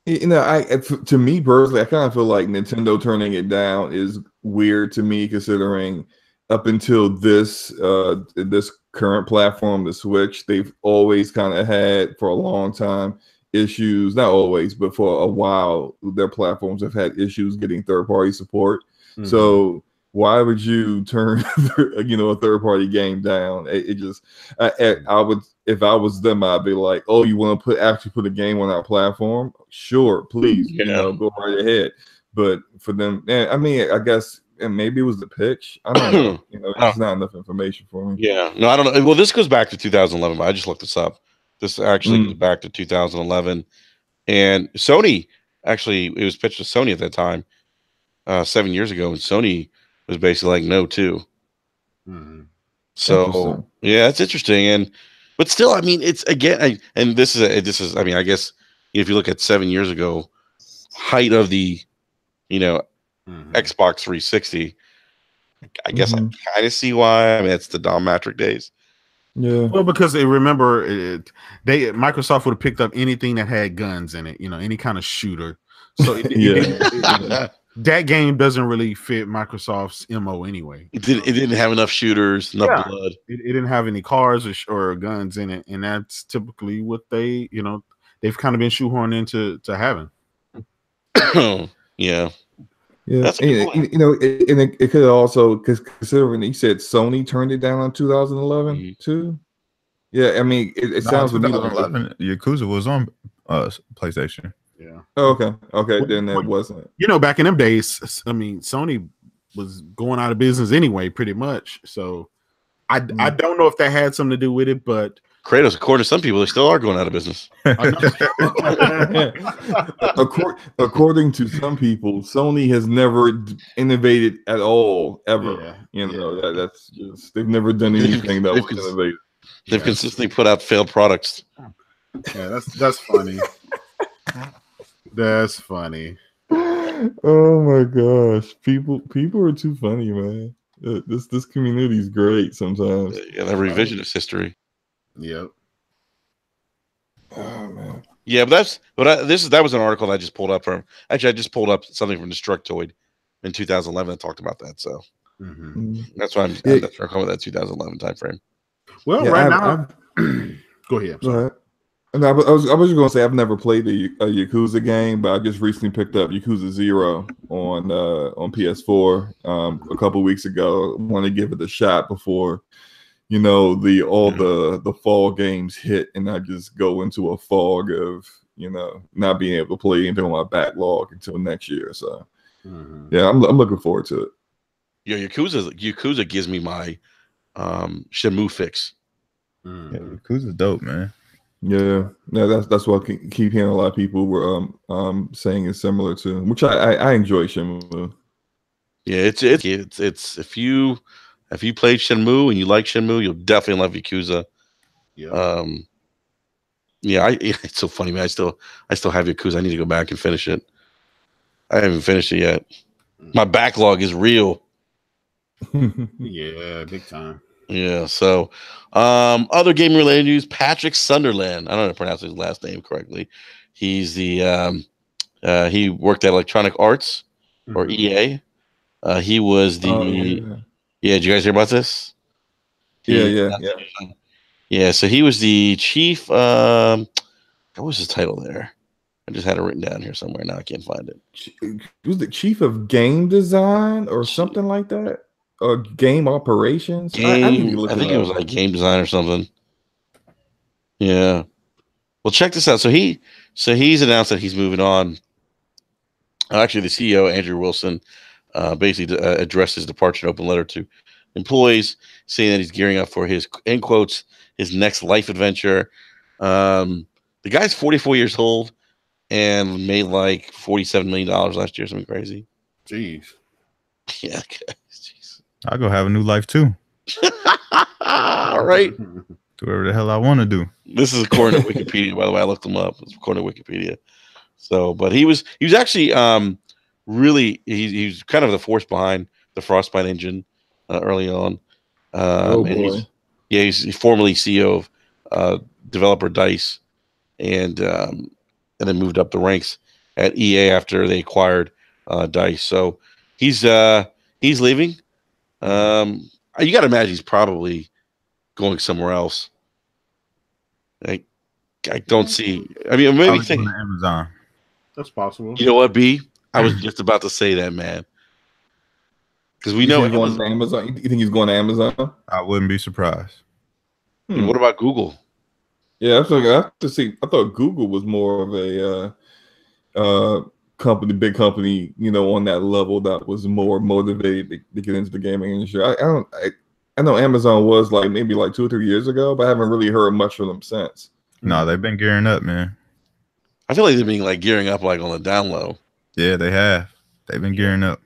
You know, to me personally, I kind of feel like Nintendo turning it down is weird to me, considering up until this current platform, the Switch, they've always kind of had for a long time issues. Not always, but for a while, their platforms have had issues getting third-party support. So why would you turn a third-party game down? I would, if I was them, I'd be like, oh, you want to actually put a game on our platform? Sure, please, go right ahead. But for them, I mean, I guess, and maybe it was the pitch. I don't know. It's not enough information for me. Yeah, no, I don't know. Well, this goes back to 2011. I just looked this up. This actually goes back to 2011, and Sony actually, it was pitched to Sony at that time, 7 years ago, and Sony was basically like no too. So yeah, it's interesting, but still, I mean, it's again, this is I mean, I guess if you look at 7 years ago, height of the, Xbox 360, I guess I kind of see why. I mean, it's the Dom Matrick days. Yeah. Well, because Microsoft would have picked up anything that had guns in it, any kind of shooter. So that game doesn't really fit Microsoft's MO anyway. It didn't have enough shooters, enough blood. It didn't have any cars or guns in it, and that's typically what they've kind of been shoehorned into having. Yeah. That's it could also, because considering you said Sony turned it down in 2011 too. Yeah, I mean, it sounds to me like 2011, Yakuza was on PlayStation. Yeah. Oh, okay, then it wasn't. You know, back in them days, I mean, Sony was going out of business anyway, pretty much. So I don't know if that had something to do with it, but Kratos, according to some people, they still are going out of business. According to some people, Sony has never innovated at all, ever. Yeah, That's just they've never done anything that was innovative. They've consistently put out failed products. Yeah, that's funny. That's funny. Oh my gosh, people are too funny, man. This community is great sometimes. Yeah, that revisionist history. Yep. Oh man. Yeah, but that was an article that I just pulled up from. Actually, I just pulled up something from Destructoid in 2011 that talked about that. So that's why I'm talking about that 2011 timeframe. Well, Yeah, right now, go ahead. Go ahead. And I was just going to say I've never played a Yakuza game, but I just recently picked up Yakuza 0 on PS4 a couple weeks ago. I want to give it a shot before the fall games hit, and I just go into a fog of not being able to play anything on my backlog until next year. So yeah, I'm looking forward to it. Yeah, Yakuza gives me my Shenmue fix. Yeah, Yakuza's dope, man. Yeah, that's what I keep hearing a lot of people were saying is similar to, which I enjoy Shenmue. Yeah, it's if you played Shenmue and you like Shenmue, you'll definitely love Yakuza. Yeah. It's so funny, man. I still have Yakuza. I need to go back and finish it. I haven't finished it yet. My backlog is real. Yeah, big time. Yeah. So, other game related news: Patrick Sunderland. I don't know how to pronounce his last name correctly. He's the he worked at Electronic Arts or EA. He was the did you guys hear about this? Yeah. So he was the chief. What was his title there? I just had it written down here somewhere. Now I can't find it. He was the chief of game design or something like that, or game operations. I think it was like game design or something. Yeah. Well, check this out. So he's announced that he's moving on. Actually, the CEO Andrew Wilson basically addressed his departure in an open letter to employees, saying that he's gearing up for his, in quotes, his next life adventure. The guy's 44 years old and made like $47 million last year, something crazy. Jeez. Yeah, jeez. I'll go have a new life too. All right. Do whatever the hell I want to do. This is according to Wikipedia, by the way. I looked him up. It's according to Wikipedia. So, but he was actually really he's kind of the force behind the Frostbite engine early on. Boy. He's formerly CEO of developer DICE, and then moved up the ranks at EA after they acquired DICE. So he's leaving. You got to imagine he's probably going somewhere else. I don't see. I mean, maybe think Amazon. That's possible. You know what, B? I was just about to say that, man. Because we know going to Amazon. You think he's going to Amazon? I wouldn't be surprised. What about Google? Yeah, I have to see. I thought Google was more of a big company, on that level that was more motivated to get into the gaming industry. I know Amazon was maybe 2 or 3 years ago, but I haven't really heard much from them since. No, they've been gearing up, man. I feel like they've been gearing up on the down low. Yeah, they have. They've been gearing up.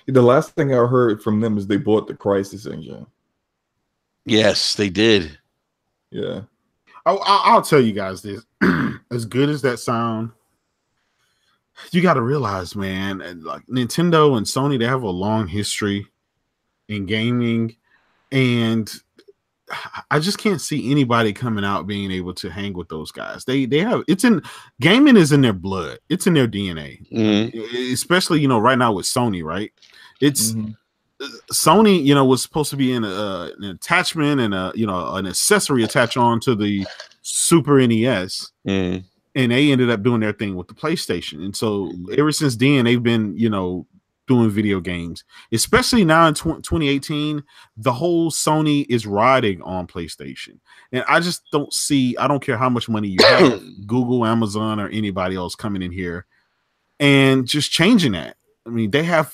The last thing I heard from them is they bought the Crysis engine. Yes, they did. Yeah. I'll tell you guys this. As good as that sound, you got to realize, man, like Nintendo and Sony, they have a long history in gaming, and I just can't see anybody coming out being able to hang with those guys. They have gaming is in their blood. It's in their DNA, especially right now with Sony, right? It's Sony, was supposed to be in an attachment and an accessory attached on to the Super NES, and they ended up doing their thing with the PlayStation. And so ever since then, they've been doing video games, especially now in 2018. The whole Sony is riding on PlayStation, and I just don't see. I don't care how much money you have, Google, Amazon, or anybody else coming in here and just changing that. I mean, they have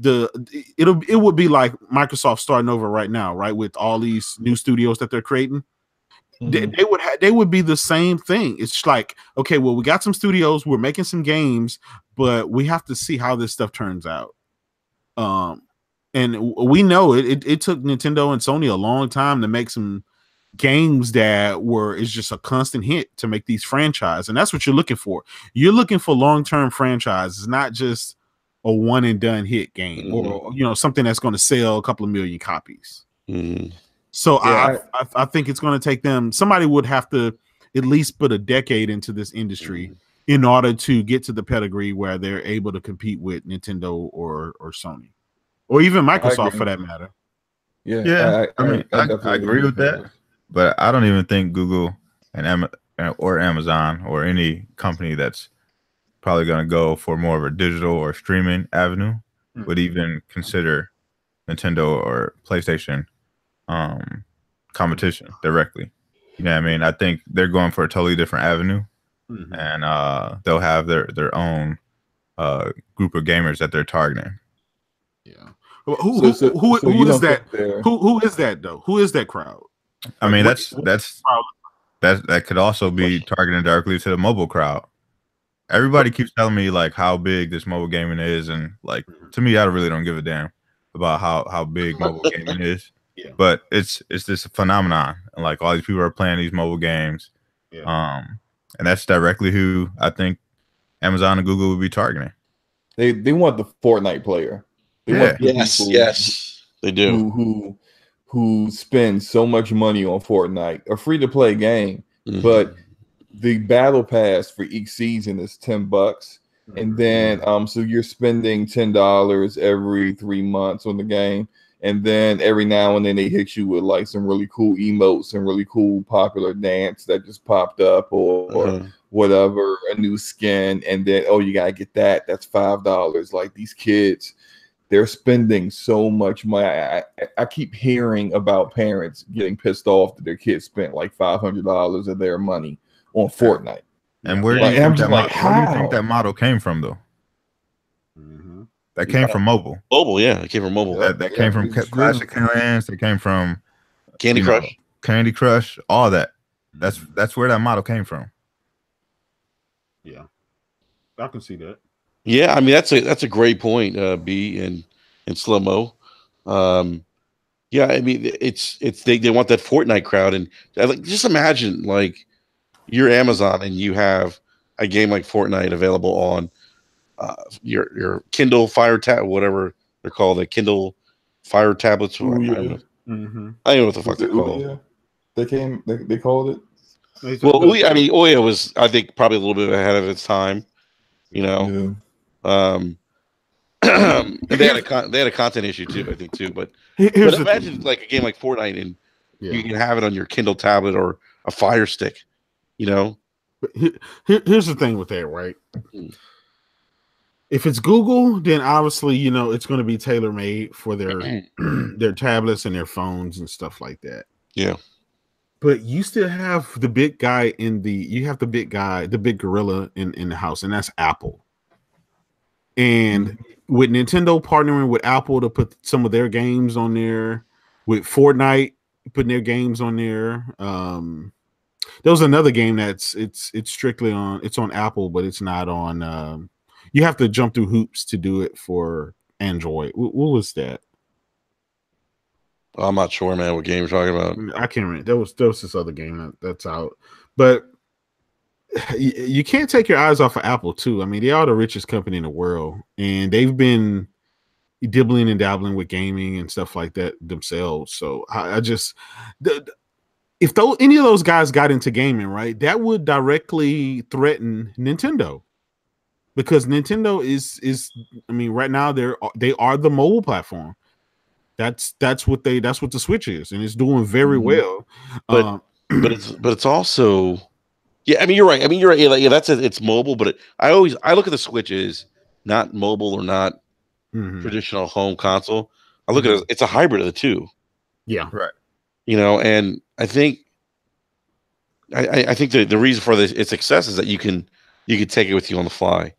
it would be like Microsoft starting over right now, right, with all these new studios that they're creating. They would be the same thing. It's like, okay, well, we got some studios, we're making some games, but we have to see how this stuff turns out. And we know it took Nintendo and Sony a long time to make some games that it's just a constant hit to make these franchises, and that's what you're looking for. You're looking for long-term franchises, not just a one and done hit game, or something that's going to sell a couple of million copies. So yeah, I think it's going to take them. Somebody would have to at least put a decade into this industry in order to get to the pedigree where they're able to compete with Nintendo or Sony, or even Microsoft for that matter. Yeah, I agree with that, but I don't even think Google or Amazon or any company that's probably going to go for more of a digital or streaming avenue would even consider Nintendo or PlayStation competition directly. You know what I mean? I think they're going for a totally different avenue, and they'll have their own group of gamers that they're targeting. Yeah. Who is that? Who is that though? Who is that crowd? I mean, that could also be targeted directly to the mobile crowd. Everybody keeps telling me like how big this mobile gaming is, and like to me, I really don't give a damn about how big mobile gaming is. Yeah. But it's this phenomenon, and like all these people are playing these mobile games, and that's directly who I think Amazon and Google would be targeting. They want the Fortnite player. They want yes, they do. Who spend so much money on Fortnite, a free to play game, but the battle pass for each season is $10, and then so you're spending $10 every 3 months on the game. And then every now and then they hit you with like some really cool emotes and really cool popular dance that just popped up or whatever, a new skin. And then, you got to get that. That's $5. Like these kids, they're spending so much money. I keep hearing about parents getting pissed off that their kids spent like $500 of their money on Fortnite. And where do you think that model came from, though? That came from mobile. Yeah, it came from mobile. That came from Clash of Clans. That came from Candy Crush, all that. That's where that model came from. Yeah, I can see that. Yeah, I mean that's a great point, B and Slow Mo. Yeah, I mean they want that Fortnite crowd, and like just imagine like you're Amazon and you have a game like Fortnite available on your Kindle Fire tab, whatever they're called, the Kindle Fire tablets. I don't know what the fuck they're called. They called it. Well, I mean, Ouya was, I think, probably a little bit ahead of its time. You know, and they had a content issue too, I think too. But imagine like a game like Fortnite, and you can have it on your Kindle tablet or a Fire Stick. You know, but here's the thing with that, right? If it's Google, then obviously, it's going to be tailor-made for their tablets and their phones and stuff like that. Yeah. But you still have the big guy the big gorilla in the house, and that's Apple. And with Nintendo partnering with Apple to put some of their games on there, with Fortnite putting their games on there, there was another game that's it's strictly on Apple, but it's not on. You have to jump through hoops to do it for Android. What was that? I'm not sure, man, what game you're talking about. I can't remember. There was this other game that's out. But you can't take your eyes off of Apple, too. I mean, they are the richest company in the world, and they've been dibbling and dabbling with gaming and stuff like that themselves. So I just... If any of those guys got into gaming, right, that would directly threaten Nintendo. Because Nintendo is I mean, right now they are the mobile platform. That's what the Switch is, and it's doing very well. But it's also, yeah. I mean, you're right. Like, it's mobile, but I look at the Switch as not mobile or not traditional home console. I look at it, it's a hybrid of the two. Yeah. Right. You know, and I think the reason for its success is that you can take it with you on the fly.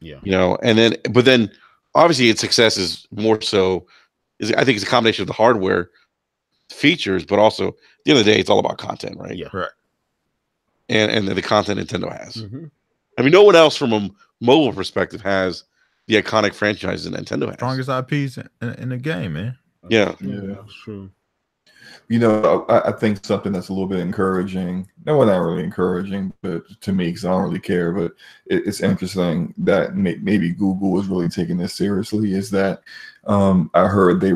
Yeah. You know, and then obviously its success is more so I think it's a combination of the hardware features, but also at the end of the day, it's all about content, right? Yeah. Right. And the content Nintendo has. I mean, no one else from a mobile perspective has the iconic franchises that Nintendo has. Strongest IPs in the game, man. Yeah. That's true. You know, I think something that's a little bit encouraging. No, not really encouraging, but to me, because I don't really care. But it's interesting that maybe Google is really taking this seriously. Is that I heard they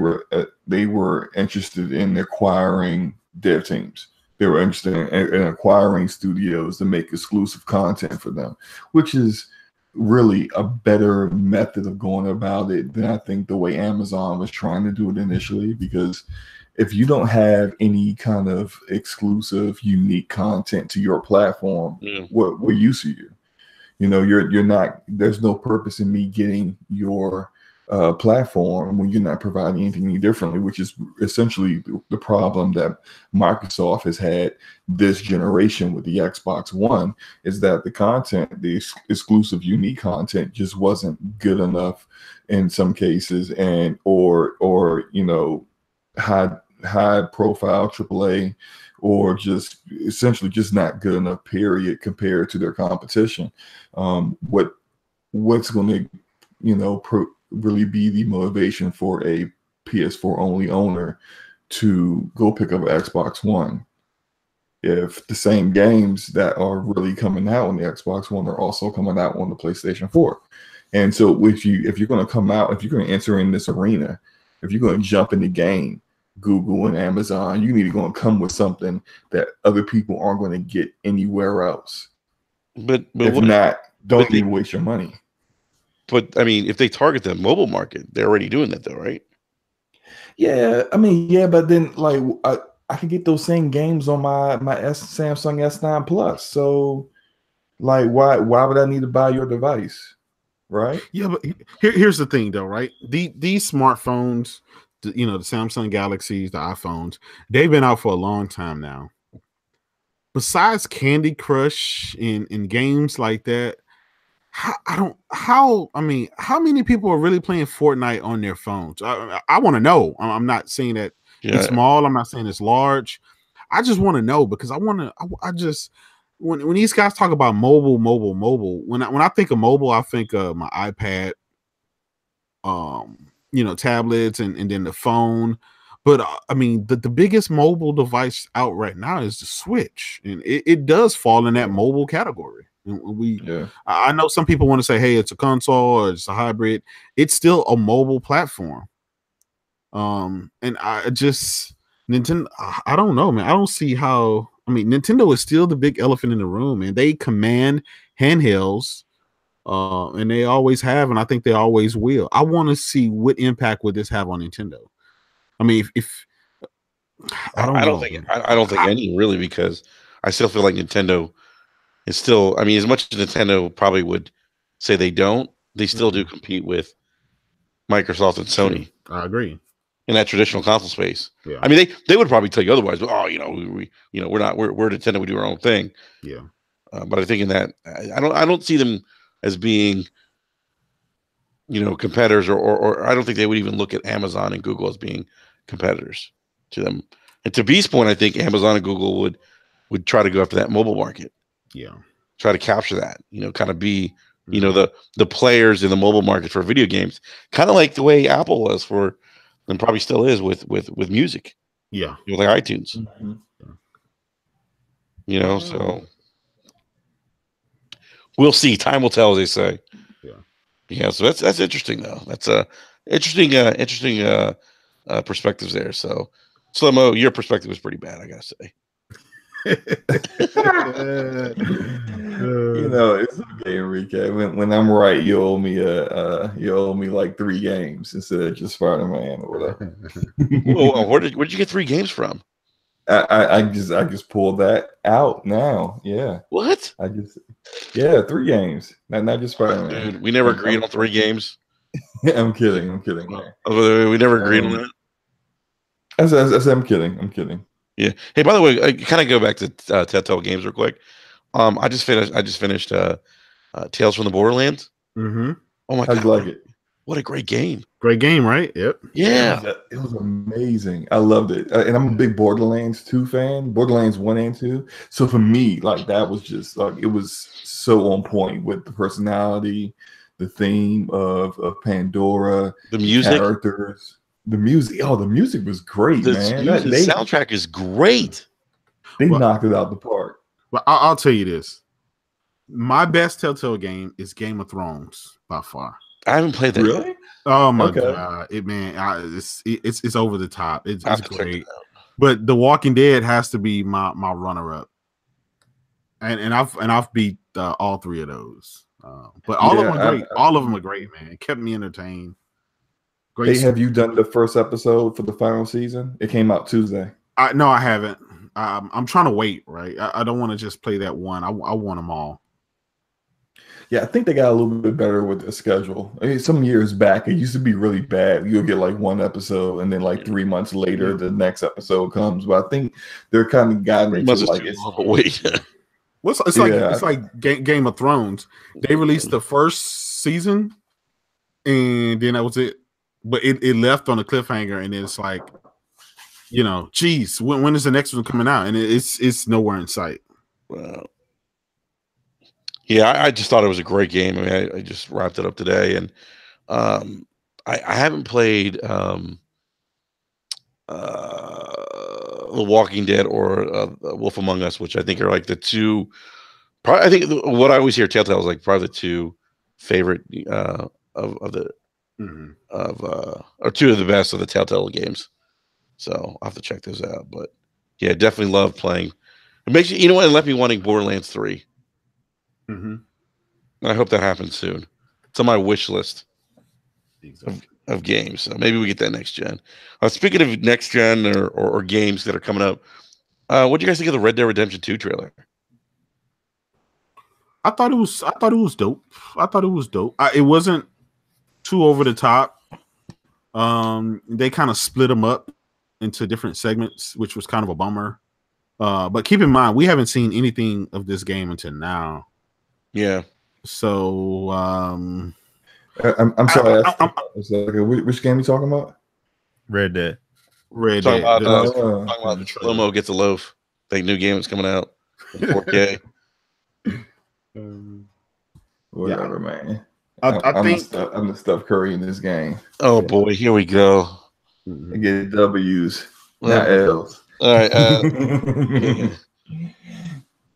were interested in acquiring dev teams. They were interested in acquiring studios to make exclusive content for them, which is really a better method of going about it than I think the way Amazon was trying to do it initially, because if you don't have any kind of exclusive, unique content to your platform, what use are you? You know, you're not. There's no purpose in me getting your platform when you're not providing anything differently, which is essentially the problem that Microsoft has had this generation with the Xbox One, is that the content, the exclusive, unique content, just wasn't good enough in some cases, and or you know, high profile AAA, or just essentially just not good enough, period, compared to their competition. What's going to, you know, really be the motivation for a PS4 only owner to go pick up an Xbox One if the same games that are really coming out on the Xbox One are also coming out on the PlayStation 4? And so if you're going to come out, if you're going to enter in this arena, if you're going to jump in the game, Google and Amazon, you need to go and come with something that other people aren't going to get anywhere else. But if not, don't even waste your money. But I mean, if they target the mobile market, they're already doing that, though, right? Yeah, I mean, yeah, but then like I can get those same games on my Samsung S9 Plus. So, like, why would I need to buy your device, right? Yeah, but here's the thing, though, right? These smartphones, you know, the Samsung Galaxies, the iPhones, they've been out for a long time now. Besides Candy Crush and games like that, how many people are really playing Fortnite on their phones? I want to know. I'm not saying that it's small. I'm not saying it's large. I just want to know, because I just when these guys talk about mobile, when I think of mobile, I think of my iPad, you know, tablets, and then the phone. But I mean, the biggest mobile device out right now is the Switch, and it does fall in that mobile category. I know some people want to say, hey, it's a console or it's a hybrid. It's still a mobile platform. And I just Nintendo, I don't know, man. I don't see how. I mean, Nintendo is still the big elephant in the room, and they command handhelds, and they always have, and I think they always will. I want to see what impact would this have on Nintendo. I mean, if I don't think any, really, because I still feel like Nintendo is still. I mean, as much as Nintendo probably would say they don't, they still do compete with Microsoft and Sony. Sure. I agree. In that traditional console space. Yeah. I mean, they would probably tell you otherwise, but we're Nintendo, we do our own thing. Yeah. But I think in that, I don't see them as being, you know, competitors, or I don't think they would even look at Amazon and Google as being competitors to them. And to B's point, I think Amazon and Google would try to go after that mobile market. Yeah. Try to capture that, you know, kind of be, you know, the players in the mobile market for video games, kind of like the way Apple was for, and probably still is with music. Yeah. You know, like iTunes. Mm-hmm. You know, so we'll see. Time will tell, as they say. Yeah. Yeah. So that's interesting, though. That's interesting perspectives there. So Slow-Mo, your perspective was pretty bad, I gotta say. You know, it's okay, Enrique. When I'm right, you owe me like 3 games instead of just Spider-Man or whatever. Whoa, where'd you get 3 games from? I just pulled that out now. Yeah. What? 3 games. Not just Spider-Man. Dude, we never agreed on 3 games. I'm kidding, man. We never agreed on that. I said, I'm kidding. Yeah. Hey, by the way, I kind of go back to Telltale games real quick. I just finished Tales from the Borderlands. Mm-hmm. Oh my How'd god, you like it? what a great game! Great game, right? Yep. Yeah, It was amazing. I loved it, and I'm a big Borderlands 2 fan. Borderlands 1 and 2. So for me, like that was just like it was so on point with the personality, the theme of Pandora, the music, characters, the music. Oh, the music was great, man. the soundtrack is great. They knocked it out the park. But I'll tell you this: my best Telltale game is Game of Thrones by far. I haven't played that. Really? Yet. Oh my god, it's over the top. It's great. But The Walking Dead has to be my runner up, and I've beat all three of those. But all of them are great. All of them are great, man. It kept me entertained. Great. Hey, have you done the first episode for the final season? It came out Tuesday. No, I haven't. I'm trying to wait. Right, I don't want to just play that one. I want them all. Yeah, I think they got a little bit better with the schedule. I mean, some years back, it used to be really bad. You'll get like one episode, and then like 3 months later, the next episode comes. But I think they're kind of gotten into like wait. It's like Game of Thrones. They released the first season, and then that was it. But it left on a cliffhanger, and it's like, geez, when is the next one coming out? And it's nowhere in sight. Wow. Yeah, I just thought it was a great game. I mean, I just wrapped it up today, and I haven't played The Walking Dead or Wolf Among Us, which I think are like the two. Probably, I think what I always hear Telltale is like probably the two favorite of the or two of the best of the Telltale games. So I'll have to check those out. But yeah, definitely love playing. It makes you what? It left me wanting Borderlands 3. Mm-hmm. I hope that happens soon. It's on my wish list of games. So maybe we get that next gen. Speaking of next gen or games that are coming up, what do you guys think of the Red Dead Redemption 2 trailer? I thought it was dope. It wasn't too over the top. They kind of split them up into different segments, which was kind of a bummer. But keep in mind, we haven't seen anything of this game until now. Yeah. So I'm sorry. Which game are you talking about? Red Dead. Talking about Shlomo Gets a Loaf. The new game is coming out in 4K. Whatever, man. I think I'm the Steph Curry in this game. Oh boy, here we go. I get W's, not L's. All right.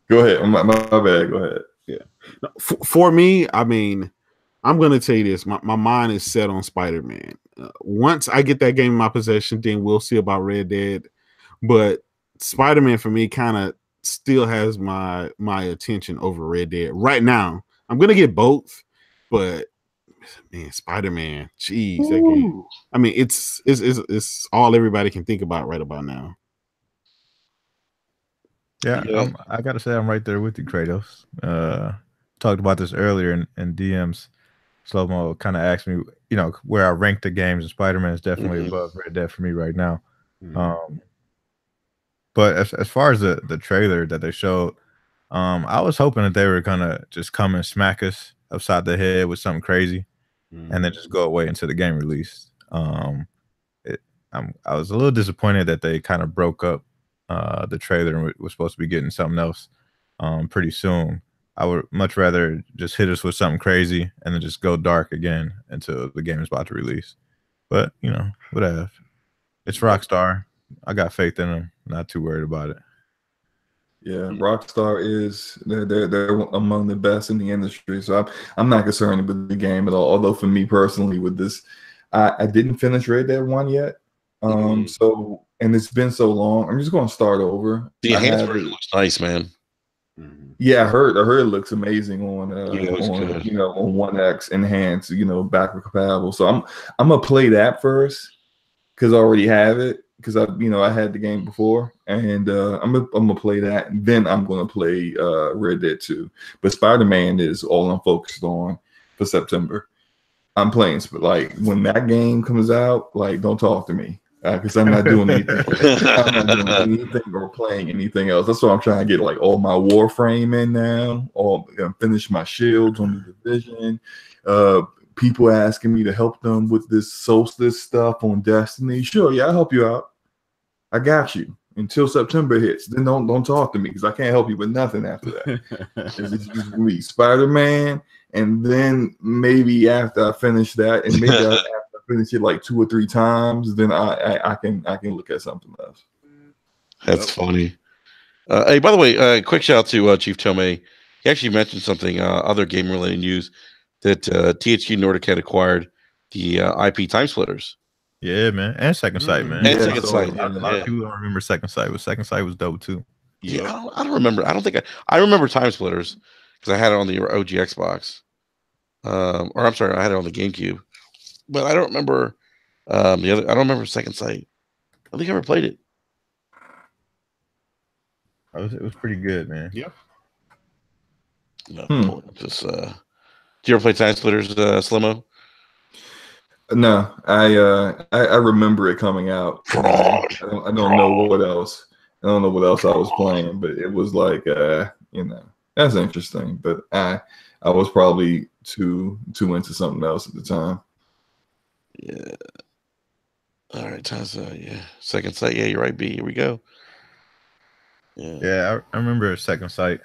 Go ahead. My bad. Go ahead. Yeah. For me, I mean, I'm going to tell you this. My mind is set on Spider-Man. Once I get that game in my possession, then we'll see about Red Dead. But Spider-Man for me kind of still has my attention over Red Dead right now. I'm going to get both, but man, Spider-Man, jeez, that game. I mean, it's all everybody can think about right about now. Yeah. I gotta say I'm right there with you, Kratos. Talked about this earlier in DMs. Slow-mo kind of asked me, where I rank the games, and Spider-Man is definitely above Red Dead for me right now. But as far as the trailer that they showed, I was hoping that they were gonna just come and smack us upside the head with something crazy, and then just go away until the game released. I was a little disappointed that they kind of broke up the trailer and was supposed to be getting something else pretty soon. I would much rather just hit us with something crazy and then just go dark again until the game is about to release. But whatever. It's Rockstar. I got faith in them. Not too worried about it. Yeah, Rockstar they're among the best in the industry, so I'm not concerned with the game at all. Although for me personally, with this, I didn't finish Red Dead 1 yet. So, and it's been so long. I'm just going to start over. The enhanced version looks nice, man. Yeah, I heard it looks amazing on on 1X enhanced, backward compatible. So I'm gonna play that first because I already have it because I had the game before, and I'm gonna play that. And then I'm gonna play Red Dead 2. But Spider-Man is all I'm focused on for September. I'm playing, but like when that game comes out, like don't talk to me because I'm not doing anything. I'm not doing anything or playing anything else. That's why I'm trying to get like all my Warframe in now, or finish my shields on the Division. People asking me to help them with this Solstice stuff on Destiny. Sure, yeah, I'll help you out. I got you until September hits. Then don't talk to me because I can't help you with nothing after that. It's just gonna be Spider-Man. And then maybe after I finish that, and maybe after I finish it like 2 or 3 times, then I can look at something else. That's funny. Hey, by the way, quick shout out to Chief Tomei. He actually mentioned something, other game related news, that THQ Nordic had acquired the IP Time Splitters. Yeah, man, and Second Sight, man. And Second Sight. A lot of people don't remember Second Sight, but Second Sight was dope too. Yeah, I don't remember. I don't think I remember Time Splitters because I had it on the OG Xbox. Or I'm sorry, I had it on the GameCube, but I don't remember the other. I don't remember Second Sight. I don't think I ever played it. It was pretty good, man. Yeah. No, just did you ever play Time Splitters, Slimo? No, I remember it coming out. I don't know what else. I don't know what else I was playing, but it was like that's interesting. But I was probably too into something else at the time. Yeah. All right, yeah. Second Sight. Yeah, you're right, B. Here we go. Yeah, I remember Second Sight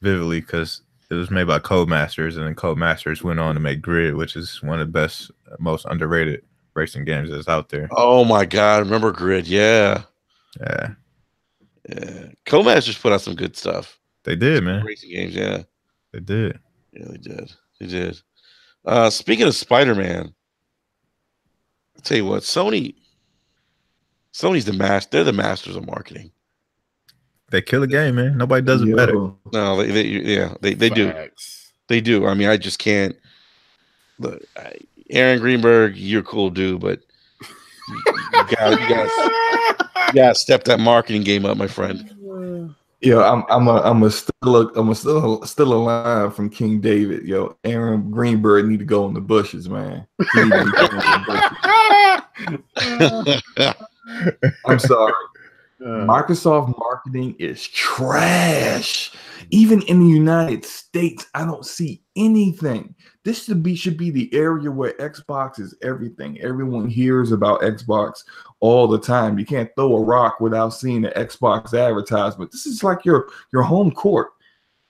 vividly because it was made by Codemasters, and then Codemasters went on to make Grid, which is one of the best, most underrated racing games that's out there. Oh my God, remember Grid? Yeah. Codemasters put out some good stuff. They did, man. Racing games, yeah. They did. Yeah, they did. Speaking of Spider-Man, I'll tell you what, Sony's the master. They're the masters of marketing. They kill a game, man. Nobody does it better. No, they do. They do. I mean, I just can't. Look, Aaron Greenberg, you're a cool dude, but you gotta step that marketing game up, my friend. Yo, I'm still alive from King David. Yo, Aaron Greenberg need to go in the bushes, man. I'm sorry. Microsoft marketing is trash. Even in the United States, I don't see anything. This should be the area where Xbox is everything. Everyone hears about Xbox all the time. You can't throw a rock without seeing the Xbox advertisement. This is like your home court.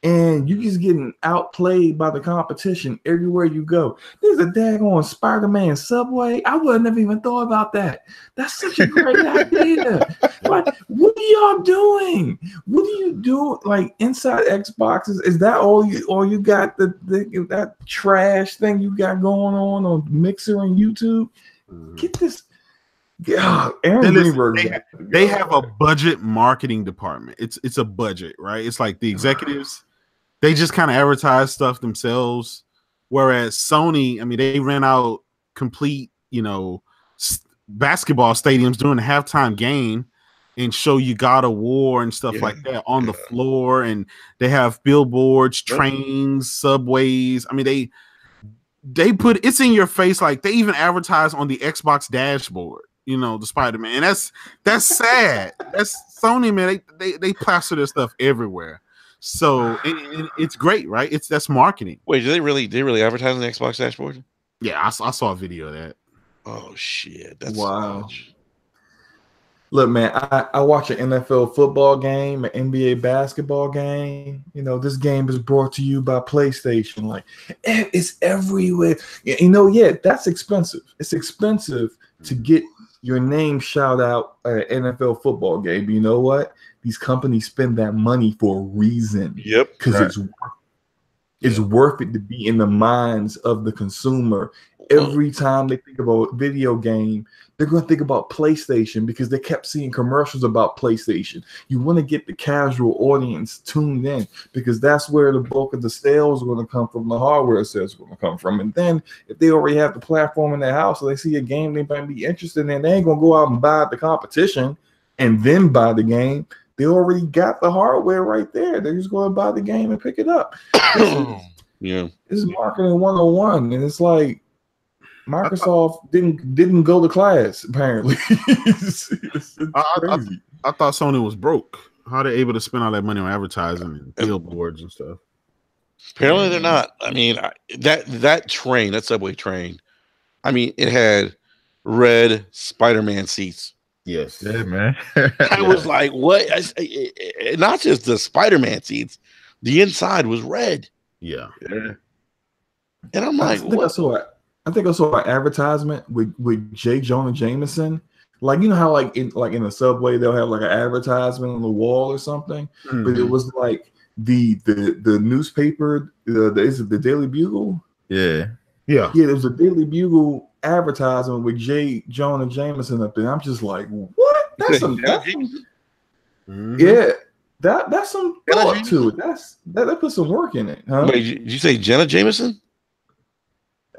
And you just getting outplayed by the competition everywhere you go. There's a daggone Spider-Man Subway. I would have never even thought about that. That's such a great idea. Like, what are y'all doing? What are you doing? Like inside Xboxes, is that all you got? That trash thing you got going on Mixer and YouTube? Get this. Yeah, Aaron Greenberg. They have a budget marketing department. It's a budget, right? It's like the executives. They just kind of advertise stuff themselves. Whereas Sony, I mean, they rent out complete, basketball stadiums during the halftime game and show you God of War and stuff like that on the floor. And they have billboards, trains, subways. I mean, they put it's in your face. Like they even advertise on the Xbox dashboard, the Spider-Man. And that's sad. That's Sony, man. They plaster their stuff everywhere. So it's great, right? That's marketing. Wait, do they really advertise on the Xbox dashboard? Yeah, I saw a video of that. Oh shit! That's wow. So much. Look, man, I watch an NFL football game, an NBA basketball game. This game is brought to you by PlayStation. Like, it's everywhere. That's expensive. It's expensive to get your name shout out at an NFL football game. But you know what? These companies spend that money for a reason. Yep. Because it's worth it to be in the minds of the consumer. Every time they think about a video game, they're going to think about PlayStation because they kept seeing commercials about PlayStation. You want to get the casual audience tuned in because that's where the bulk of the sales are going to come from, the hardware sales are going to come from. And then if they already have the platform in their house, so they see a game they might be interested in, they ain't going to go out and buy the competition and then buy the game. They already got the hardware right there. They're just going to buy the game and pick it up. This is marketing 101. And it's like, Microsoft didn't go to class, apparently. it's crazy. I thought Sony was broke. How are they able to spend all that money on advertising and billboards and stuff? Apparently they're not. I mean, that subway train, I mean, it had red Spider-Man seats. Yes. Yeah, man. I was like, what? Not just the Spider-Man seats, the inside was red. Yeah. And I'm like, I think I saw an advertisement with J. Jonah Jameson. Like, you know how like in the subway they'll have like an advertisement on the wall or something, but it was like the newspaper, is it the Daily Bugle? Yeah. There was a Daily Bugle advertisement with J. Jonah Jameson up there. I'm just like, what? That's some thought to it. That put some work in it, huh? Wait, did you say Jenna Jameson?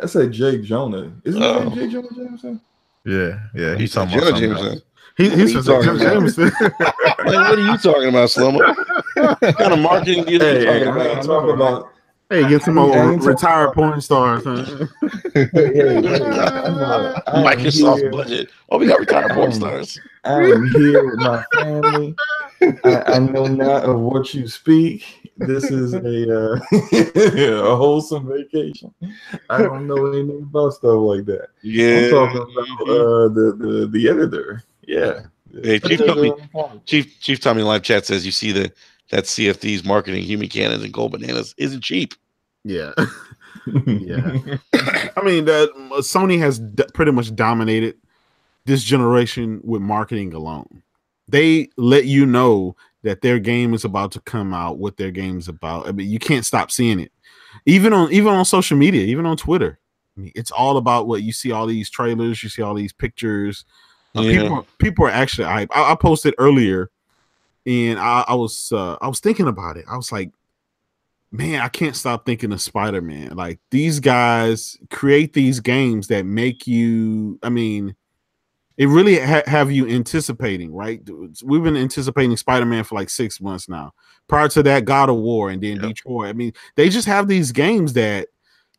I said Jake Jonah. Isn't it Jake Jonah Jameson? Yeah. He's talking about Jenna Jameson. He's talking Jameson. Like, what are you talking about, Slomo? What kind of marketing are you talking about? Hey, get some more retired porn stars. Huh? Microsoft budget. Oh, we got retired porn stars. I'm here with my family. I know not of what you speak. This is a wholesome vacation. I don't know anything about stuff like that. Yeah, I'm talking about the editor. Yeah. Hey, Chief Tommy in live chat says you see that CFD's marketing human cannons and gold bananas isn't cheap. Yeah. Yeah. I mean, Sony has pretty much dominated this generation with marketing alone. They let you know that their game is about to come out, what their game is about. I mean, you can't stop seeing it. Even on social media, even on Twitter. I mean, it's all about what you see, all these trailers, you see all these pictures. People are actually hype. I posted earlier and I was thinking about it. I was like, man, I can't stop thinking of Spider-Man. Like, these guys create these games that make you, I mean, it really have you anticipating, right? We've been anticipating Spider-Man for like 6 months now. Prior to that, God of War, and then Detroit. I mean, they just have these games that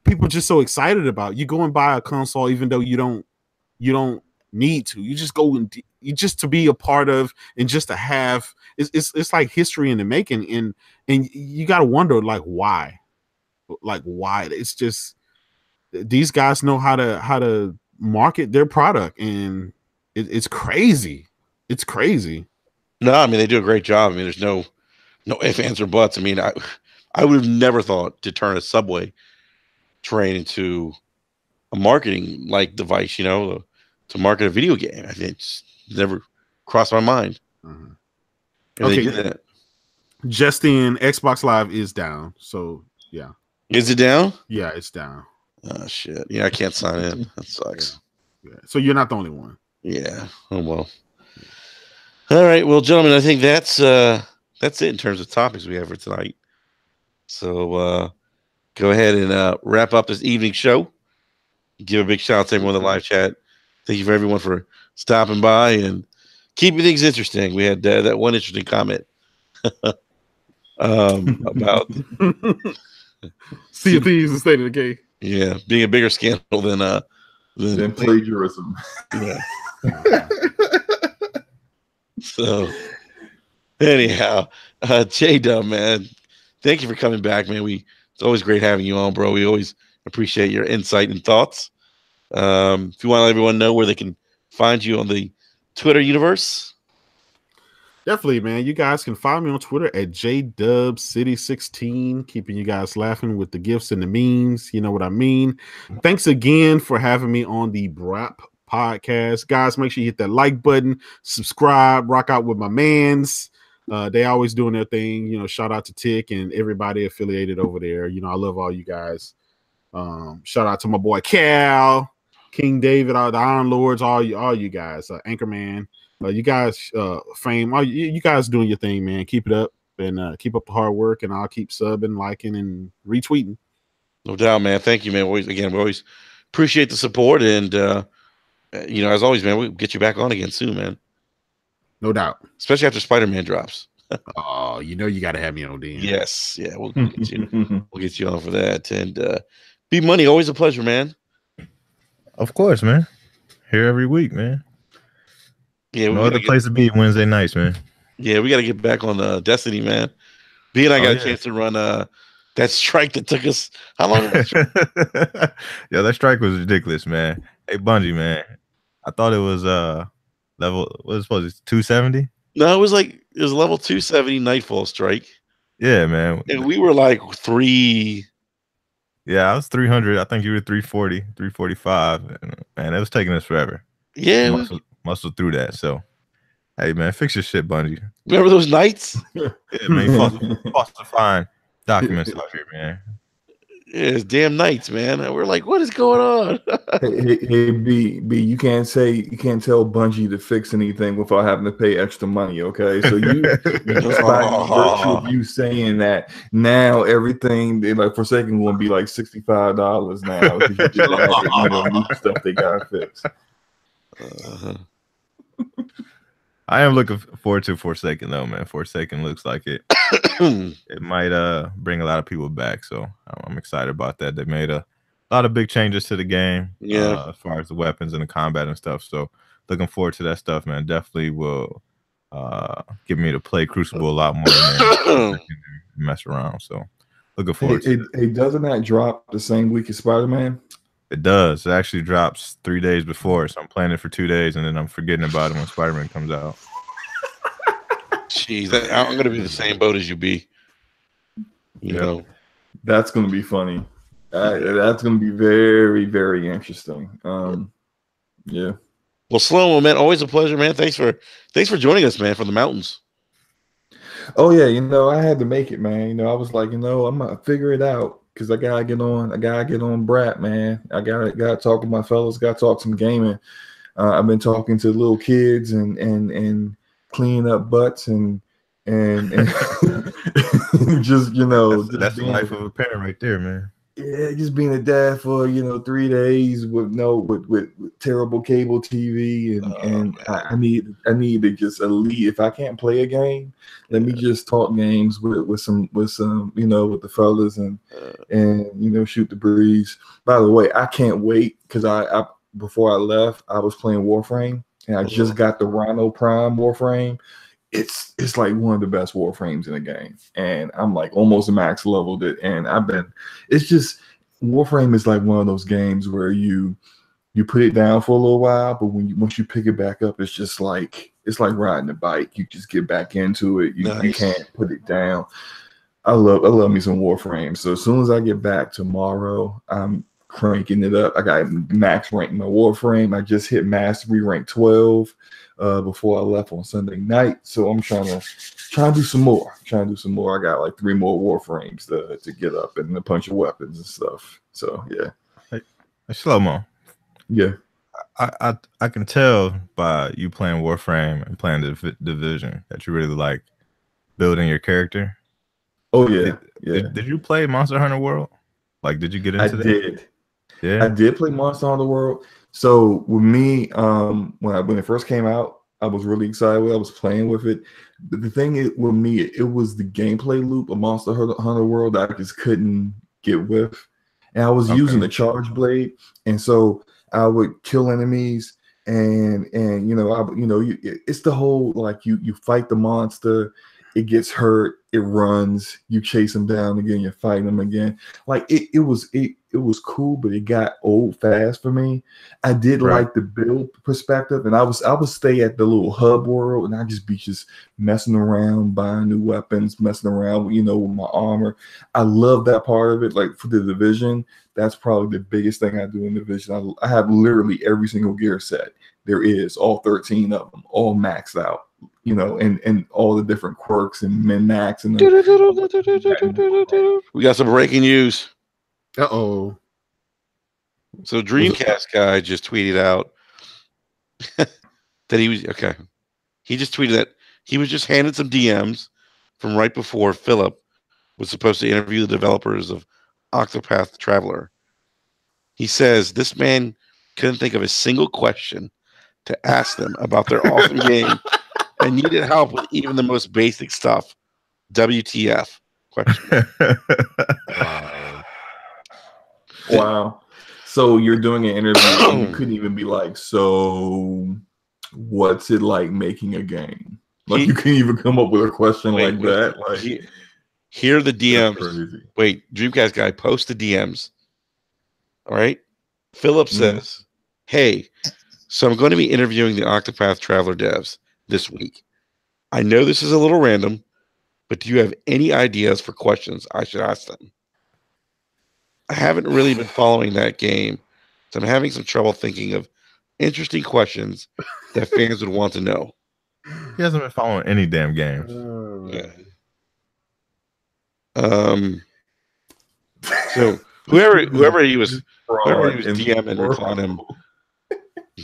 people are just so excited about. You go and buy a console, even though you don't need to. You just go and just to be a part of, and just to have. It's like history in the making, and you got to wonder, like, why? It's just these guys know how to market their product, and it's crazy. It's crazy. No, I mean, they do a great job. I mean, there's no ifs, ands, or buts. I mean, I would have never thought to turn a subway train into a marketing like device, to market a video game. I think it's never crossed my mind. Okay, just in, Xbox Live is down. So yeah, is it down? Yeah, it's down. Oh shit! Yeah, I can't sign in. That sucks. Yeah. So you're not the only one. Yeah. Oh well. All right. Well, gentlemen, I think that's it in terms of topics we have for tonight. So go ahead and wrap up this evening show. Give a big shout out to everyone in the live chat. Thank you for everyone for stopping by and keeping things interesting. We had that one interesting comment about Sea of Thieves and State of Decay. Yeah, being a bigger scandal than plagiarism. Yeah. So anyhow, J-Dub, man, thank you for coming back, man. It's always great having you on, bro. We always appreciate your insight and thoughts. If you want to let everyone know where they can find you on the Twitter universe. Definitely, man. You guys can find me on Twitter at JDubCity16, keeping you guys laughing with the gifts and the memes. You know what I mean? Thanks again for having me on the BRAP podcast. Guys, make sure you hit that like button, subscribe, rock out with my mans. They always doing their thing. Shout out to Tick and everybody affiliated over there. I love all you guys. Shout out to my boy Cal, King David, all the Iron Lords, all you guys, Anchorman. You guys, Fame, you guys doing your thing, man. Keep it up and keep up the hard work, and I'll keep subbing, liking, and retweeting. No doubt, man. Thank you, man. We always appreciate the support, and as always, man, we'll get you back on again soon, man. No doubt, especially after Spider-Man drops. Oh, you got to have me on, then. Yes, yeah, we'll get you. We'll get you on for that, and B Money, always a pleasure, man. Of course, man. Here every week, man. Yeah, no other place to be Wednesday nights, man. Yeah, we got to get back on Destiny, man. B and I got a chance to run that strike that took us how long? Yeah, that strike was ridiculous, man. Hey, Bungie, man. I thought it was level. What was it supposed to be 270? No, it was level 270 Nightfall strike. Yeah, man. And we were like 3. Yeah, I was 300. I think you were 340, 345. Man, it was taking us forever. Yeah, muscle through that. So, hey, man, fix your shit, Bungie. Remember those nights? Yeah, man, falsifying documents out here, man. Yeah, it's damn nights, man. And we're like, what is going on? hey, B, you can't tell Bungie to fix anything without having to pay extra money, okay? So you just by virtue of you saying that, now everything like Forsaken will be like $65 now because you did that, new stuff they gotta fix. I am looking forward to Forsaken though, man. Forsaken looks like it might bring a lot of people back, so I'm excited about that. They made a lot of big changes to the game, as far as the weapons and the combat and stuff. So looking forward to that stuff, man. Definitely will get me to play Crucible a lot more and mess around. So looking forward to it. Hey, doesn't that drop the same week as Spider-Man? It does. It actually drops 3 days before, so I'm playing it for 2 days, and then I'm forgetting about it when Spider-Man comes out. Jeez, I'm going to be the same boat as you, B. You know. That's going to be funny. That's going to be very, very interesting. Yeah. Well, Slow-Mo, man, always a pleasure, man. Thanks for joining us, man, from the mountains. Oh, yeah, I had to make it, man. I was like, I'm going to figure it out. Because I gotta get on Brat, man. I gotta talk to my fellas, gotta talk some gaming. I've been talking to little kids and cleaning up butts and just that's the life of a parent right there, man. Yeah, just being a dad for 3 days with terrible cable TV and I need to just elite. If I can't play a game, let me just talk games with some with the fellas and shoot the breeze. By the way, I can't wait because I before I left I was playing Warframe and I just got the Rhino Prime Warframe. It's like one of the best Warframes in the game, and I'm like almost max leveled it, and it's just Warframe is like one of those games where you put it down for a little while, but once you pick it back up, it's just like riding a bike. You just get back into it. You can't put it down. I love me some Warframe. So as soon as I get back tomorrow, I'm cranking it up. I got max rank my Warframe. I just hit mastery rank 12 before I left on Sunday night. So I'm trying to do some more. I got like 3 more Warframes to get up and a bunch of weapons and stuff. So yeah. Hey, Slow-Mo. Yeah. I can tell by you playing Warframe and playing the Division that you really like building your character. Oh yeah. Did you play Monster Hunter World? Like, did you get into that? I did. Yeah. I did play Monster Hunter World. So with me, when it first came out, I was really excited. I was playing with it. But the thing is, with me, it was the gameplay loop of Monster Hunter World that I just couldn't get with. And I was using the charge blade, and so I would kill enemies, and it's the whole like you fight the monster, it gets hurt, it runs, you chase him down again, you're fighting him again. Like it was cool, but it got old fast for me. I did like the build perspective, and I would stay at the little hub world, and I'd just be messing around, buying new weapons, messing around, with my armor. I love that part of it. Like for the Division, that's probably the biggest thing I do in Division. I have literally every single gear set there is, all 13 of them, all maxed out. And all the different quirks and min-max and we got some breaking news. Uh-oh. So Dreamcast guy just tweeted out that he just tweeted that he was just handed some DMs from right before Filip was supposed to interview the developers of Octopath Traveler. He says this man couldn't think of a single question to ask them about their awesome game and needed help with even the most basic stuff. WTF? Question. Wow. So you're doing an interview and you couldn't even be like, so what's it like making a game? Like you can't even come up with a question like that. Like here are the DMs. Wait, Dreamcast guy, post the DMs. All right. Philip says, hey, so I'm going to be interviewing the Octopath Traveler devs this week. I know this is a little random, but do you have any ideas for questions I should ask them? I haven't really been following that game, so I'm having some trouble thinking of interesting questions that fans would want to know. He hasn't been following any damn games. Yeah. So whoever he was DMing replied him.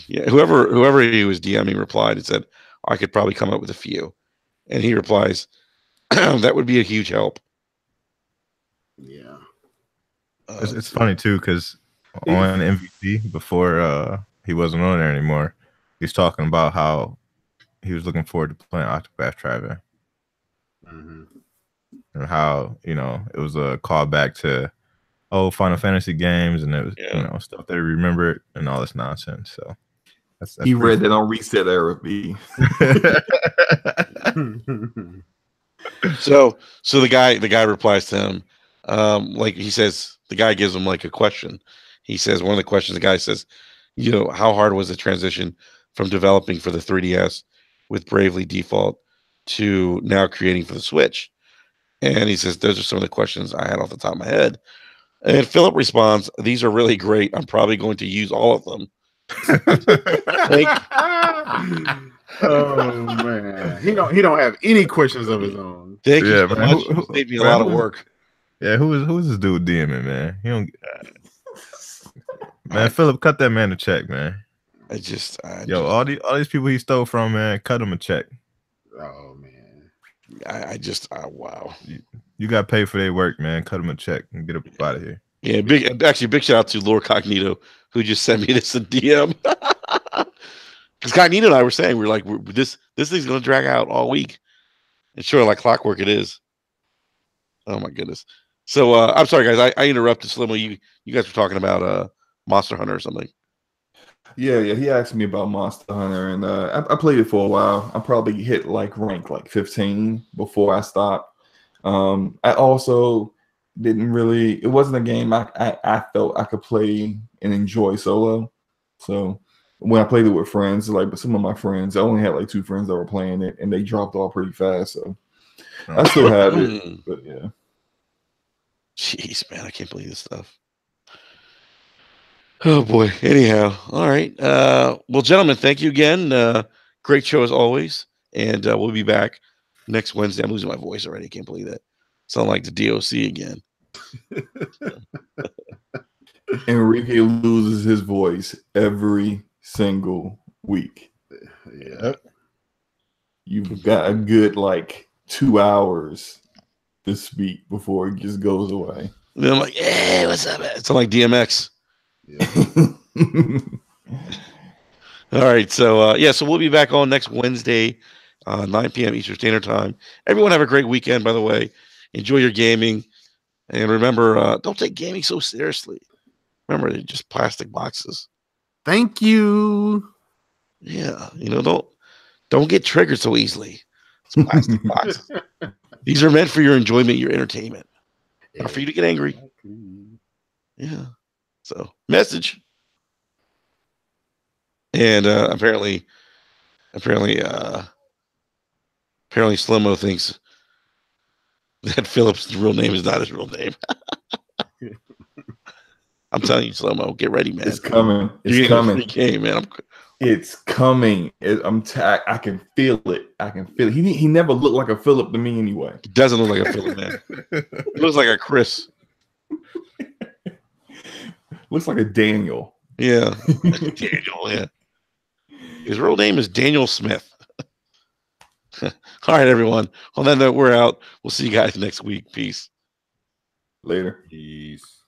Yeah, whoever he was DMing replied and said, I could probably come up with a few. And he replies, that would be a huge help. Yeah. It's funny too, because on MVC before he wasn't on there anymore, he's talking about how he was looking forward to playing Octopath Traveler. And how, you know, it was a callback to Final Fantasy games, and it was you know, stuff that he remembered and all this nonsense. So that's he read that on Reset Era B. So the guy replies to him, like he says, the guy gives him like a question. He says one of the questions, the guy says, you know, how hard was the transition from developing for the 3DS with Bravely Default to now creating for the Switch? And he says, those are some of the questions I had off the top of my head. And Philip responds, these are really great. I'm probably going to use all of them. Oh man, he don't have any questions of his own. Thank you so much. It saved me a lot of work. Yeah, who is this dude DMing, man? He don't. Man, Philip, cut that man a check, man. All these people he stole from, man, cut him a check. Oh man, wow. You got paid for their work, man. Cut him a check and get up out of here. Yeah, big shout out to Lord Cognito who just sent me this a DM. Because Cognito and I were saying, this thing's gonna drag out all week, and sure, like clockwork, it is. Oh my goodness. So I'm sorry, guys. I interrupted Slimo. You guys were talking about Monster Hunter or something. Yeah. He asked me about Monster Hunter, and I played it for a while. I probably hit like rank 15 before I stopped. I also didn't really. It wasn't a game I felt I could play and enjoy solo. So when I played it with friends, like some of my friends, I only had like 2 friends that were playing it, and they dropped off pretty fast. So I still have it, but yeah. Jeez, man, I can't believe this stuff. Oh boy. Anyhow, all right. Well, gentlemen, thank you again. Great show as always, and we'll be back next Wednesday. I'm losing my voice already. I can't believe that. Sound like the DOC again. Enrique loses his voice every single week. Yeah. You've got a good 2 hours to speak before it just goes away. And then I'm like, hey, what's up, man? It's like DMX. Yeah. All right. So, so we'll be back on next Wednesday, 9 p.m. Eastern Standard Time. Everyone have a great weekend, by the way. Enjoy your gaming. And remember, don't take gaming so seriously. Remember, they're just plastic boxes. Thank you. Yeah. Don't get triggered so easily. It's plastic boxes. These are meant for your enjoyment, your entertainment. Not for you to get angry. Yeah. So, message. And apparently Slimo thinks that Philip's real name is not his real name. I'm telling you, Slimo, get ready, man. It's coming. It's coming. Free game, man. It's coming. I can feel it. I can feel it. He never looked like a Philip to me anyway. He doesn't look like a Philip, man. He looks like a Chris. Looks like a Daniel. Yeah. Daniel, yeah. His real name is Daniel Smith. All right, everyone. On that note, we're out. We'll see you guys next week. Peace. Later. Peace.